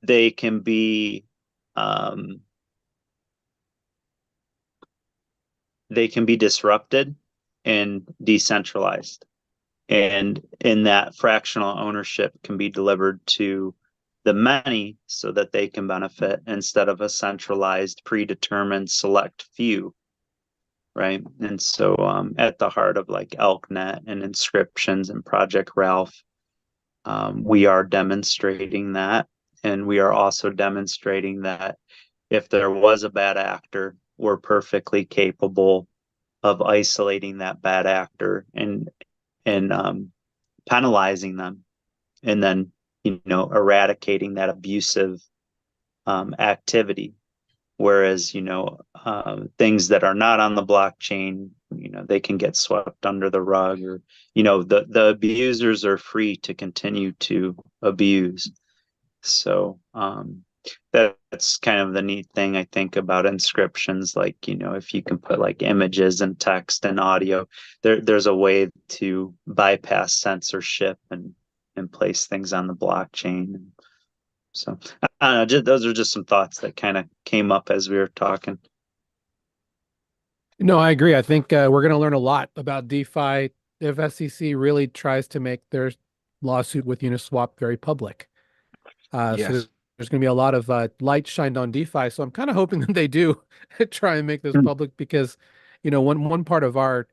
they can be um, disrupted and decentralized. And in that, fractional ownership can be delivered to the many so that they can benefit instead of a centralized, predetermined select few, right? And so at the heart of like ElkNet and inscriptions and Project Ralph, we are demonstrating that. And we are also demonstrating that if there was a bad actor, we're perfectly capable of isolating that bad actor and penalizing them, and then eradicating that abusive activity. Whereas things that are not on the blockchain, they can get swept under the rug, or the abusers are free to continue to abuse. So that's kind of the neat thing I think about inscriptions. Like, if you can put like images and text and audio, there's a way to bypass censorship and place things on the blockchain. So I don't know, those are just some thoughts that kind of came up as we were talking. No, I agree. I think we're going to learn a lot about DeFi if SEC really tries to make their lawsuit with Uniswap very public. So Yes. there's going to be a lot of light shined on DeFi. So I'm kind of hoping that they do try and make this public, because, one part of our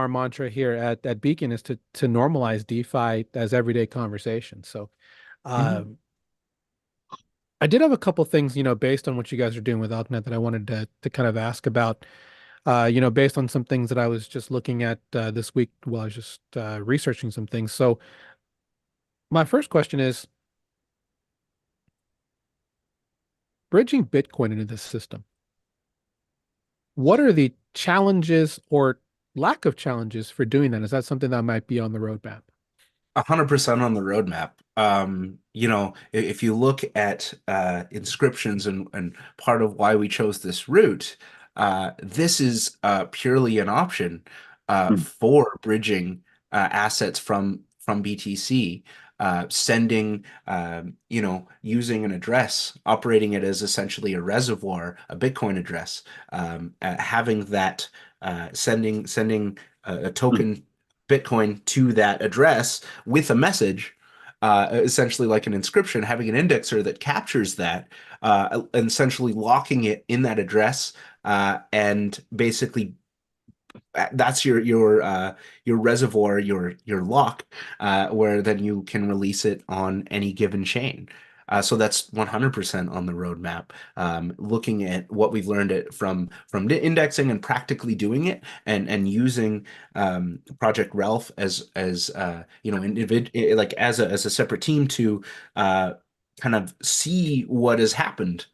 mantra here at Beacon is to normalize DeFi as everyday conversation. So I did have a couple things, based on what you guys are doing with AlkNet, that I wanted to kind of ask about. Based on some things that I was just looking at this week while I was just researching some things. So my first question is, bridging Bitcoin into this system, what are the challenges or lack of challenges for doing that? Is that something that might be on the roadmap? 100% on the roadmap. If you look at inscriptions and part of why we chose this route, this is purely an option for bridging assets from BTC, sending, using an address, operating it as essentially a reservoir, a Bitcoin address, having that sending a token Bitcoin to that address with a message, essentially like an inscription, having an indexer that captures that, and essentially locking it in that address, and basically that's your reservoir, your lock, where then you can release it on any given chain. So that's 100% on the roadmap. Looking at what we've learned from indexing and practically doing it, and using Project Ralph like as a separate team to kind of see what has happened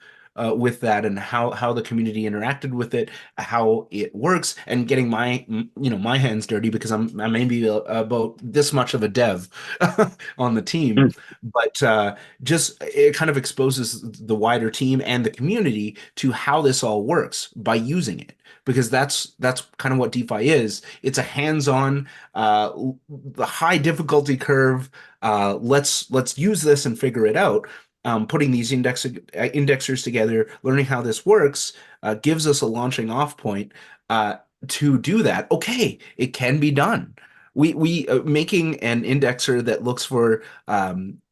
with that, and how the community interacted with it, how it works, and getting my hands dirty, because I may be about this much of a dev on the team, but just it kind of exposes the wider team and the community to how this all works by using it, because that's kind of what DeFi is. It's a hands-on, the high difficulty curve. Let's use this and figure it out. Putting these indexers together, learning how this works, gives us a launching off point to do that. Okay, it can be done. We making an indexer that looks for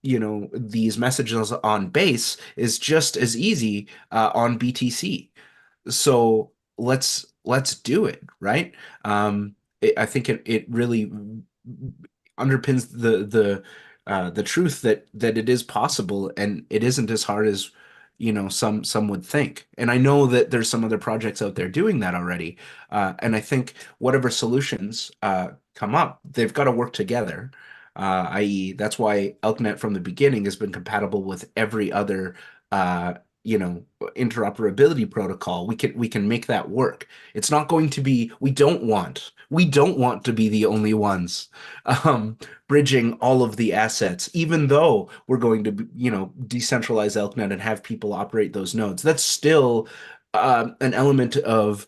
these messages on Base is just as easy on BTC. So let's do it, right? I think it really underpins the truth that it is possible, and it isn't as hard as some would think. And I know that there's some other projects out there doing that already. And I think whatever solutions come up, they've got to work together. I.e., that's why ElkNet from the beginning has been compatible with every other interoperability protocol, we can make that work. It's not going to be, we don't want to be the only ones um, bridging all of the assets, even though we're going to, decentralize ElkNet and have people operate those nodes. That's still an element of,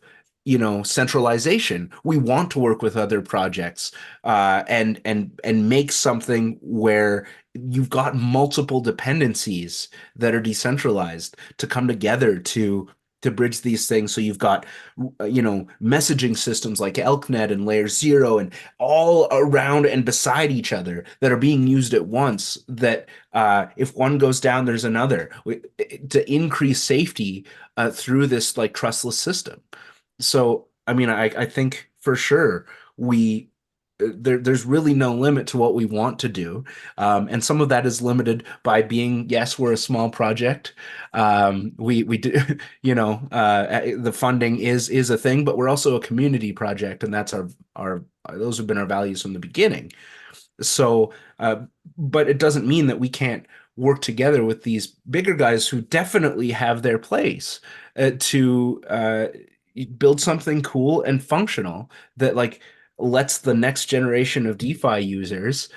centralization. We want to work with other projects and make something where you've got multiple dependencies that are decentralized to come together to bridge these things. So you've got, messaging systems like ElkNet and Layer Zero and all around and beside each other that are being used at once. That if one goes down, there's another to increase safety through this like trustless system. So, I mean, I think for sure we there's really no limit to what we want to do. And some of that is limited by being, yes, we're a small project. We do, the funding is a thing, but we're also a community project, and that's our those have been our values from the beginning. So, but it doesn't mean that we can't work together with these bigger guys who definitely have their place to build something cool and functional that like lets the next generation of DeFi users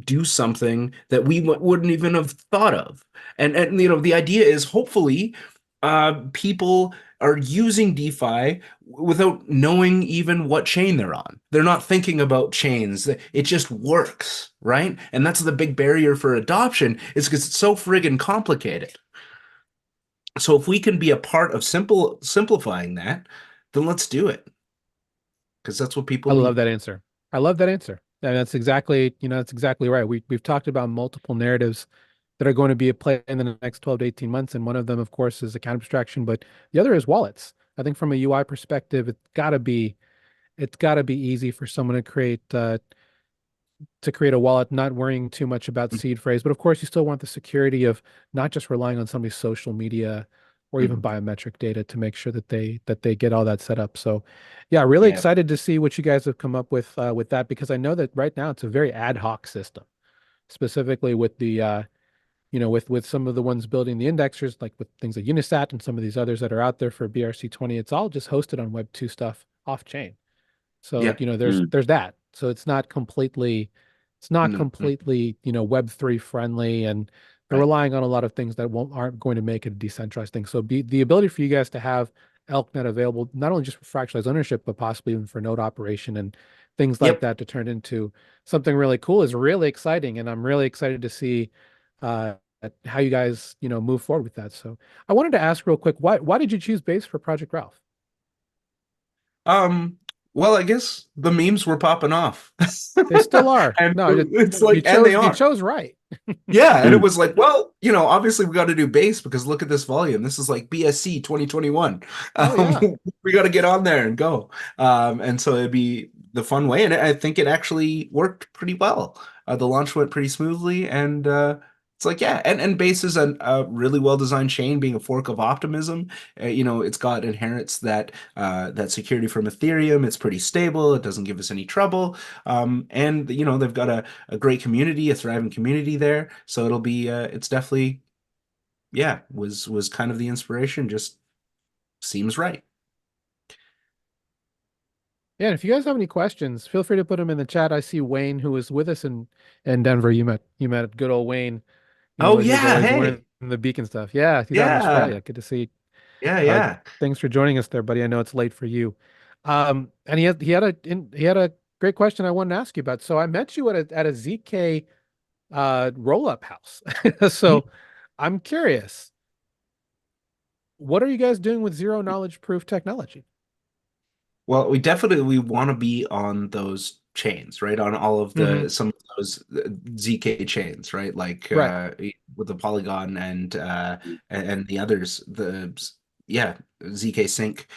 do something that we wouldn't even have thought of. And the idea is hopefully people are using DeFi without knowing even what chain they're on. They're not thinking about chains. It just works, right? And that's the big barrier for adoption is because it's so friggin' complicated. So if we can be a part of simplifying that, then let's do it because that's what people I love need. that answer. I love that answer. And that's exactly, that's exactly right. We've talked about multiple narratives that are going to be at play in the next 12 to 18 months. And one of them, of course, is account abstraction, but the other is wallets. I think from a UI perspective, it's gotta be easy for someone to create a wallet, not worrying too much about seed phrase. But of course, you still want the security of not just relying on somebody's social media or even Mhm. biometric data to make sure that they get all that set up. So, yeah, really Yeah. excited to see what you guys have come up with that because I know that right now it's a very ad hoc system, specifically with the with some of the ones building the indexers, like with things like Unisat and some of these others that are out there for BRC20. It's all just hosted on Web2 stuff off chain. So, Yeah. Mm. there's that. So it's not No. completely, Web3 friendly, and they're Right. relying on a lot of things that aren't going to make it a decentralized thing. So the ability for you guys to have ElkNet available, not only just for fractionalized ownership, but possibly even for node operation and things like Yep. that to turn into something really cool is really exciting. And I'm really excited to see uh how you guys, move forward with that. So I wanted to ask real quick, why did you choose Base for Project Ralph? Um, well, I guess the memes were popping off. They still are. And No, it's you like, and they chose you are. chose right. Yeah, and it Mm. was like, well, obviously we got to do base because look at this volume. This is like BSC 2021. Oh yeah. We got to get on there and go. And so it'd be the fun way, and I think it actually worked pretty well. The launch went pretty smoothly, and it's like, yeah, and base is a really well designed chain, being a fork of Optimism. It's got inherits that security from Ethereum. It's pretty stable. It doesn't give us any trouble. And they've got a great community, a thriving community there. So it'll be it's definitely, yeah, was kind of the inspiration. Just seems right. Yeah, and if you guys have any questions, feel free to put them in the chat. I see Wayne, who was with us in Denver. You met good old Wayne, Oh he was yeah, always wearing hey. the beacon stuff. Yeah, he's out in Yeah. Australia. Good to see. Yeah, Uh, yeah. Thanks for joining us there, buddy. I know it's late for you. And he had a great question I wanted to ask you about. So I met you at a ZK roll up house. Mhm. So I'm curious, what are you guys doing with zero knowledge proof technology? Well, we want to be on those chains, right? On all of Hmm. the some of those ZK chains, right? Like Right. with the Polygon and the others, yeah, ZK Sync.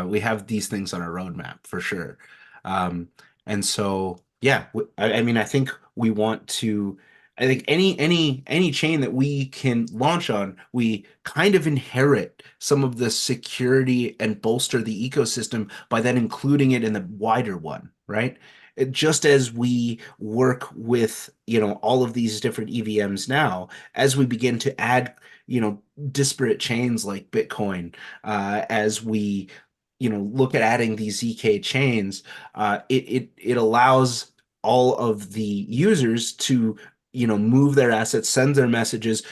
We have these things on our roadmap for sure. Um, and so yeah, I mean, I think we want to. I think any chain that we can launch on, we kind of inherit some of the security and bolster the ecosystem by then including it in the wider one, right? Just as we work with, all of these different EVMs now, as we begin to add disparate chains like Bitcoin, as we, look at adding these ZK chains, it allows all of the users to, move their assets, send their messages,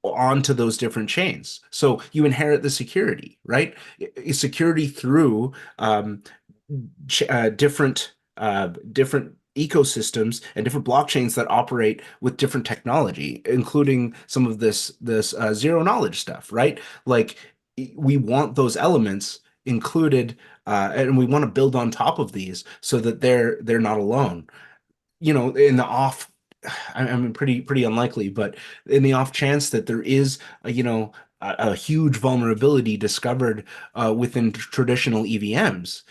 onto those different chains. So you inherit the security, right? Security through different ecosystems and different blockchains that operate with different technology, including some of this zero knowledge stuff, right? Like we want those elements included, and we want to build on top of these so that they're not alone. In the off, I mean, pretty unlikely, but in the off chance that there is a huge vulnerability discovered within traditional EVMs,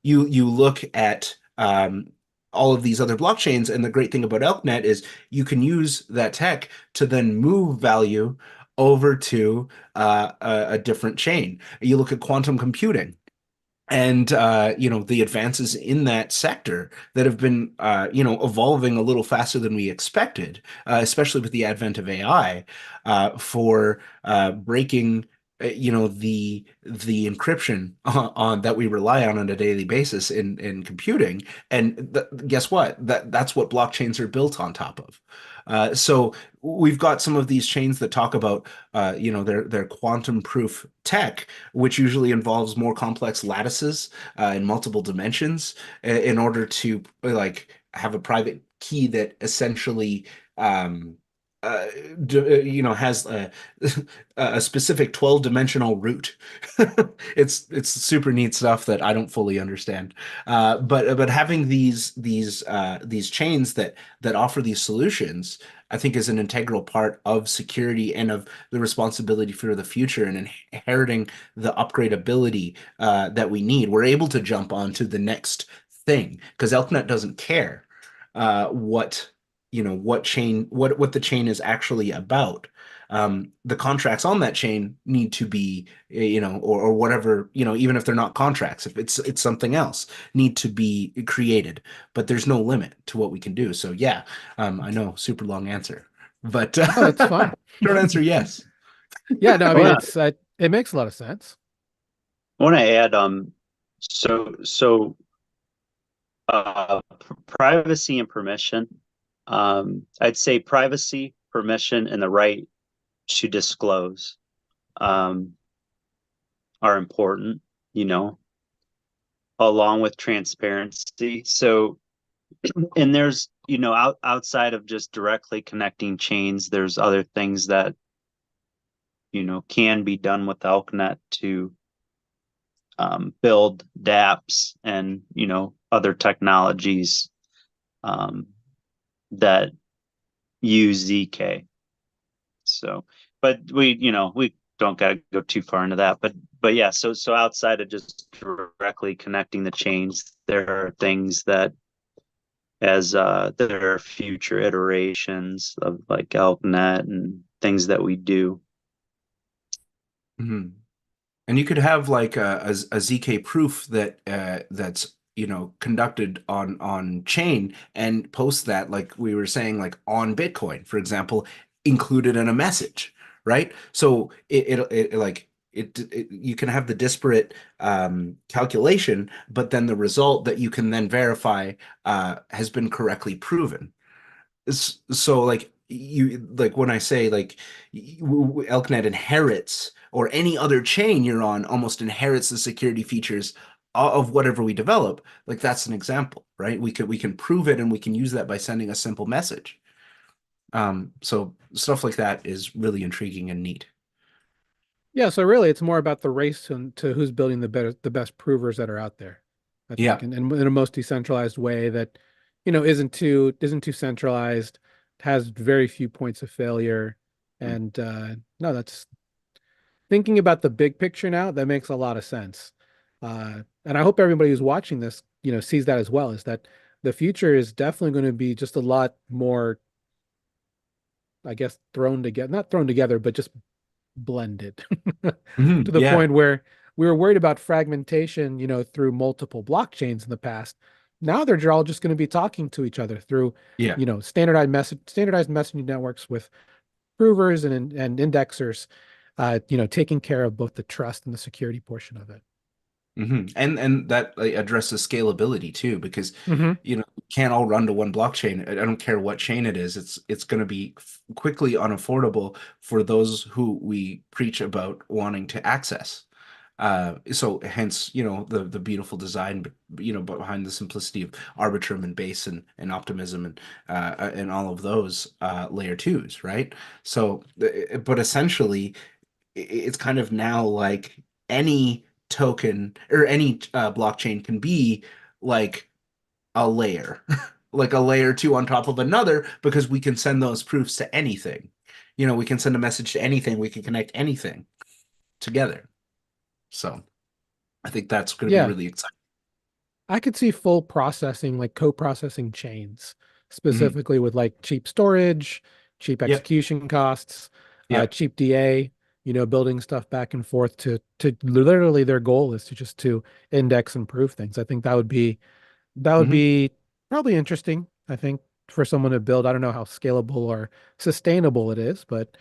you look at all of these other blockchains, and the great thing about ElkNet is you can use that tech to then move value over to a different chain. You look at quantum computing and the advances in that sector that have been evolving a little faster than we expected, especially with the advent of AI, for breaking the encryption on that we rely on a daily basis in computing. And guess what? That's what blockchains are built on top of. So we've got some of these chains that talk about their quantum proof tech, which usually involves more complex lattices in multiple dimensions in order to like have a private key that essentially uh, has a specific 12-dimensional root. It's super neat stuff that I don't fully understand. But having these chains that offer these solutions, I think is an integral part of security and of the responsibility for the future and inheriting the upgradability that we need. We're able to jump on to the next thing because ElkNet doesn't care what what the chain is actually about. The contracts on that chain need to be, or whatever, even if they're not contracts, if it's something else, need to be created. But there's no limit to what we can do. So yeah, I know, super long answer, but Oh, that's fine. short answer, yes. Yeah, no, I I mean wanna, it makes a lot of sense. I want to add, so privacy and permission. I'd say privacy, permission, and the right to disclose um, are important, you know, along with transparency. So, and there's, outside of just directly connecting chains, there's other things that, can be done with Elknet to build dApps and, other technologies um, that use ZK. So, but we don't got to go too far into that. But yeah, so outside of just directly connecting the chains, there are things that as there are future iterations of like AlpNet and things that we do. Mhm. And you could have like a ZK proof that's conducted on chain and post that, like we were saying, like on Bitcoin, for example, included in a message, right? So you can have the disparate calculation, but then the result that you can then verify has been correctly proven. So like when I say like Elknet inherits, or any other chain you're on almost inherits the security features of whatever we develop, like that's an example, right? We can prove it, and we can use that by sending a simple message. So stuff like that is really intriguing and neat. Yeah, so really it's more about the race to who's building the best provers that are out there, I think, Yeah. and in a most decentralized way that, isn't too centralized, has very few points of failure. And no, that's thinking about the big picture now, that makes a lot of sense. And I hope everybody who's watching this, sees that as well, is that the future is definitely going to be just a lot more, I guess, thrown together, not thrown together, but just blended to the Yeah. point where we were worried about fragmentation, through multiple blockchains in the past. Now they're all just going to be talking to each other through, Yeah. standardized messaging networks with provers and indexers, taking care of both the trust and the security portion of it. And that like, addresses scalability too, because Hmm. you can't all run to one blockchain. I don't care what chain it is. It's going to be quickly unaffordable for those who we preach about wanting to access. So hence, the beautiful design, behind the simplicity of Arbitrum and Base and Optimism and all of those layer twos, right? So, but essentially, it's kind of now like any token or any blockchain can be like a layer, like a layer two on top of another, because we can send those proofs to anything. We can send a message to anything, we can connect anything together. So I think that's going to be Yeah. really exciting. I could see full processing, like co-processing chains, Mhm. specifically with like cheap storage, cheap Yep. execution costs, Yep. cheap DA, building stuff back and forth to literally their goal is to index and prove things. I think that would be probably interesting, I think, for someone to build. I don't know how scalable or sustainable it is, but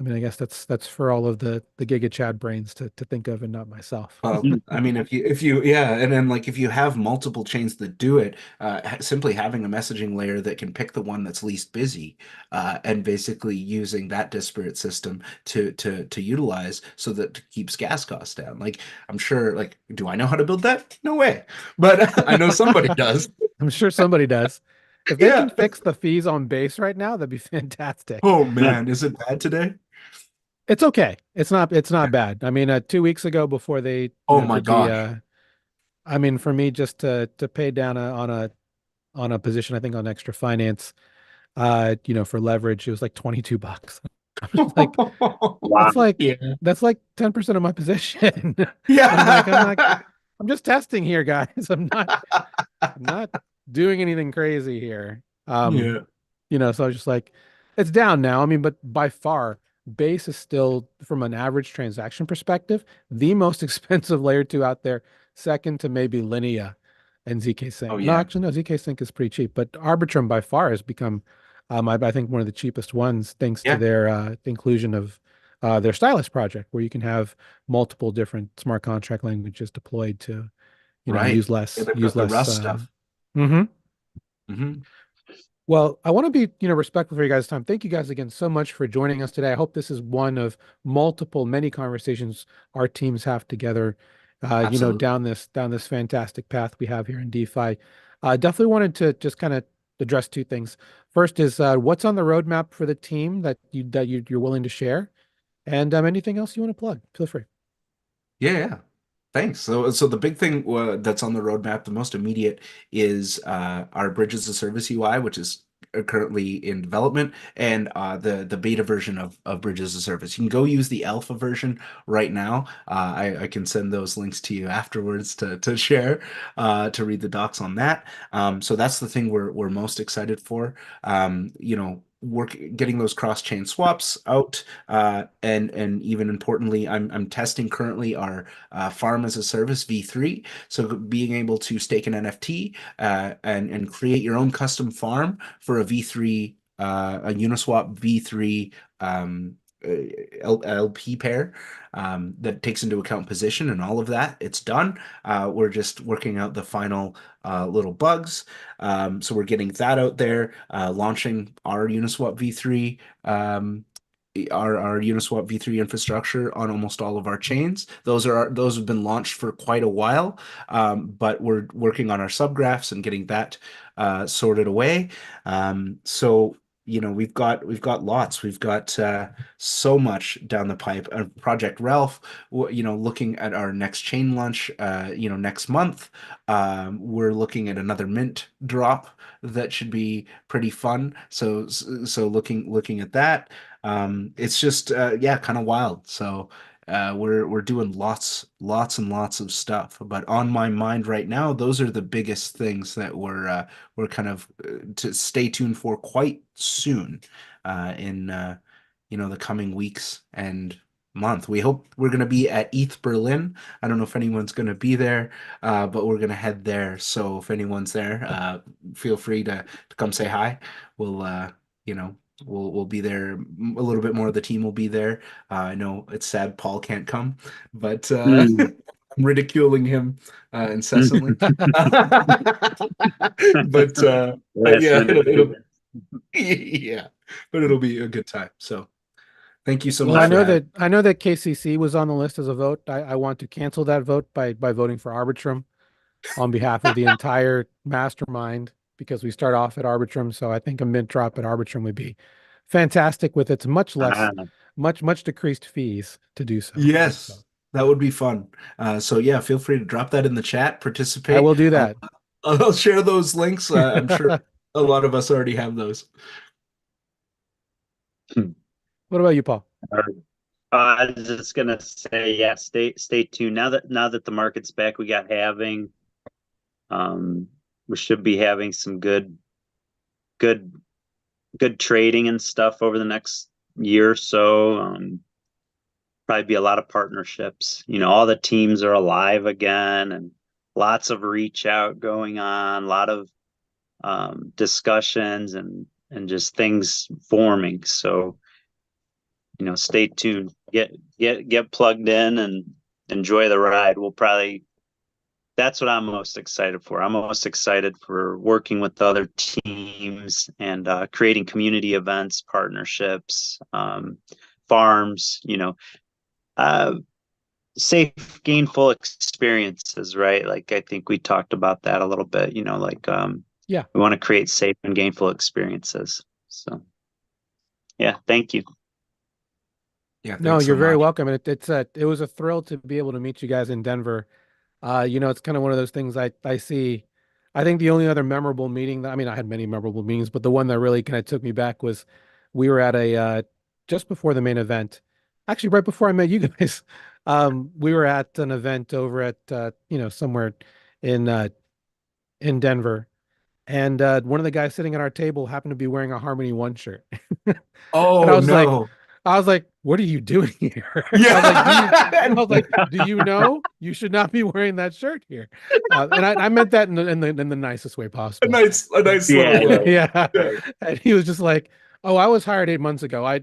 I mean, I guess that's for all of the Giga Chad brains to think of and not myself. I mean, yeah, and then like if you have multiple chains that do it, simply having a messaging layer that can pick the one that's least busy, and basically using that disparate system to utilize so that it keeps gas costs down. Like I'm sure, like, do I know how to build that? No way, but I know somebody does. I'm sure somebody does. If they can Yeah. fix the fees on base right now, that'd be fantastic. Oh man, is it bad today? It's okay. It's not bad. I mean, 2 weeks ago before they, Oh my did the gosh. I mean, for me just to pay down on a position, I think on extra finance, for leverage, it was like $22. I'm just like, Wow. that's like Yeah. that's like 10% of my position. I'm like, Yeah. I'm just testing here, guys. I'm not doing anything crazy here. Yeah. So I was just like, it's down now. I mean, but by far, base is still, from an average transaction perspective, the most expensive layer two out there, second to maybe Linea and ZK Oh Sync. No, yeah. actually, no, ZK Sync is pretty cheap, but Arbitrum by far has become, I think, one of the cheapest ones, thanks to Yeah. their inclusion of their Stylus project, where you can have multiple different smart contract languages deployed to, Right. use Yeah, less, they've use got the less. Rust stuff. Mhm. Hmm. Well, I want to be, respectful for you guys' time. Thank you guys again so much for joining us today. I hope this is one of many conversations our teams have together, Absolutely. down this fantastic path we have here in DeFi. Definitely wanted to just kind of address two things. First is what's on the roadmap for the team that you're willing to share, and anything else you want to plug. Feel free. Yeah, yeah. Thanks. So the big thing that's on the roadmap, the most immediate, is our Bridges to Service UI, which is currently in development, and the beta version of Bridges to Service. You can go use the alpha version right now. I can send those links to you afterwards to share, to read the docs on that. So that's the thing we're most excited for. Getting those cross-chain swaps out, and even importantly, I'm testing currently our farm as a service V3. So being able to stake an NFT, and create your own custom farm for a V3, a Uniswap V3, LP pair, that takes into account position and all of that. It's done. We're just working out the final little bugs. So we're getting that out there, launching our Uniswap V3. Our Uniswap v3 infrastructure on almost all of our chains. Those have been launched for quite a while, but we're working on our subgraphs and getting that sorted away. So we've got lots. We've got so much down the pipe. Project Ralph, looking at our next chain launch, next month. We're looking at another mint drop that should be pretty fun. So looking at that. It's just yeah, kind of wild. So we're doing lots and lots of stuff. But on my mind right now, those are the biggest things that we're kind of to stay tuned for quite soon, in the coming weeks and month. We hope we're going to be at ETH Berlin. I don't know if anyone's going to be there, but we're going to head there. So if anyone's there, feel free to come say hi. We'll we'll be there. A little bit more of the team will be there. I know it's sad Paul can't come, but Mm. I'm ridiculing him incessantly. But Last yeah, minute. yeah, but it'll be a good time. So thank you so Well, much for having. I know that KCC was on the list as a vote. I want to cancel that vote by voting for Arbitrum on behalf of the entire mastermind because we start off at Arbitrum. So I think a mint drop at Arbitrum would be fantastic with its Ah, much decreased fees to do so. So Yes, that would be fun. So yeah, feel free to drop that in the chat, I participate. will do that. I'll share those links. I'm sure a lot of us already have those. What about you, Paul? I was just gonna say, yeah, stay tuned. Now that the market's back, we got having we should be having some good good trading and stuff over the next year or so. Probably be a lot of partnerships. All the teams are alive again, and lots of reach out going on, a lot of discussions and just things forming. So stay tuned. Get plugged in and enjoy the ride. That's what I'm most excited for. I'm most excited for working with other teams and creating community events, partnerships, farms, uh, safe, gainful experiences, right? Like I think we talked about that a little bit, like Yeah. we want to create safe and gainful experiences. So yeah, thank you. Yeah, No, thanks so you're very much. welcome. And it was a thrill to be able to meet you guys in Denver. It's kind of one of those things I see. I think the only other memorable meeting that, I mean, I had many memorable meetings, but the one that really kind of took me back was we were at a just before the main event, actually right before I met you guys. We were at an event over at somewhere in uh in Denver, and one of the guys sitting at our table happened to be wearing a Harmony One shirt. And Oh no. I was like, what are you doing here? I was like, Yeah. do you know you should not be wearing that shirt here? And I meant that in the nicest way possible. A nice Yeah, little Yeah. yeah. And he was just like, oh, I was hired 8 months ago. I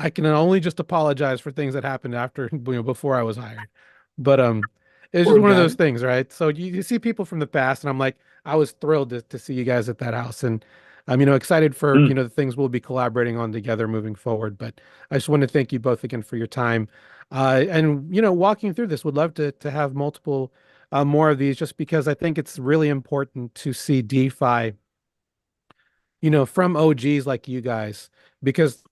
can only just apologize for things that happened after, before I was hired. But it's just Poor one of guy. those things, right? So you see people from the past, and I'm like, I was thrilled to see you guys at that house, and I'm excited for Mm. the things we'll be collaborating on together moving forward. But I just want to thank you both again for your time, and walking through this. Would love to have multiple more of these, just because I think it's really important to see DeFi, from OGs like you guys, because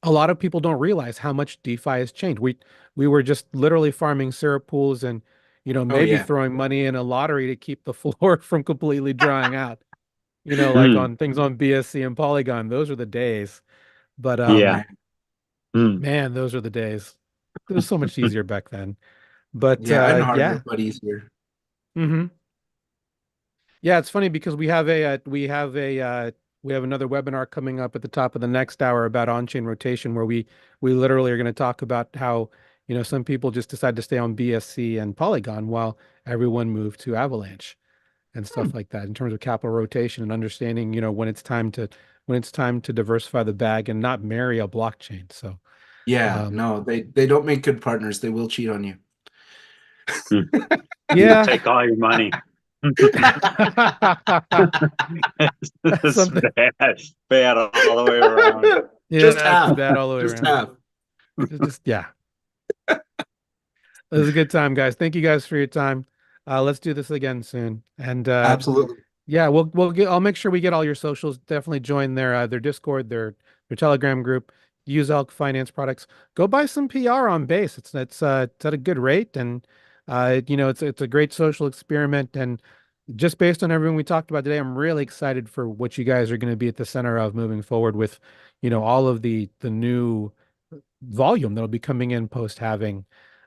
a lot of people don't realize how much DeFi has changed. We were just literally farming syrup pools and Oh maybe yeah. throwing money in a lottery to keep the floor from completely drying out. Like Mm. on things on BSC and Polygon. Those are the days. But Oh Yeah. man. Mm. man, those are the days. It was so much easier back then. But Yeah, and harder, yeah. but easier. hmm Yeah, it's funny because we have another webinar coming up at the top of the next hour about on-chain rotation, where we literally are going to talk about how some people just decide to stay on BSC and Polygon while everyone moved to Avalanche and Hmm. stuff like that in terms of capital rotation and understanding when it's time to diversify the bag and not marry a blockchain. So Yeah, um, no, they don't make good partners. They will cheat on you. Mm. We'll yeah, take all your money. It's something. bad all the way around. Just Yeah, it's half. bad all the way Just around. half. Just yeah. It was a good time, guys. Thank you guys for your time. Let's do this again soon. And Absolutely. yeah, I'll make sure we get all your socials. Definitely join their Discord, their Telegram group. Use Elk Finance products. Go buy some PR on Base. It's at a good rate, and it's a great social experiment. And just based on everything we talked about today, I'm really excited for what you guys are going to be at the center of moving forward with, all of the new volume that'll be coming in post halving.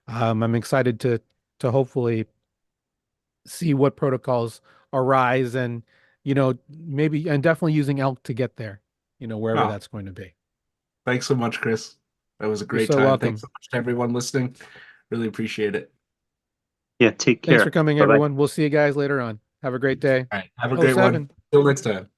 I'm excited to hopefully see what protocols arise and maybe and definitely using Elk to get there, wherever Oh, that's going to be. thanks so much, Chris. That was a You're great so time. Thanks so welcome. much to everyone listening. Really appreciate it. Yeah, take Thanks for care. coming, Bye bye. everyone. We'll see you guys later on. Have a great day. All right. Have a Oh, great one. seven. Till next time.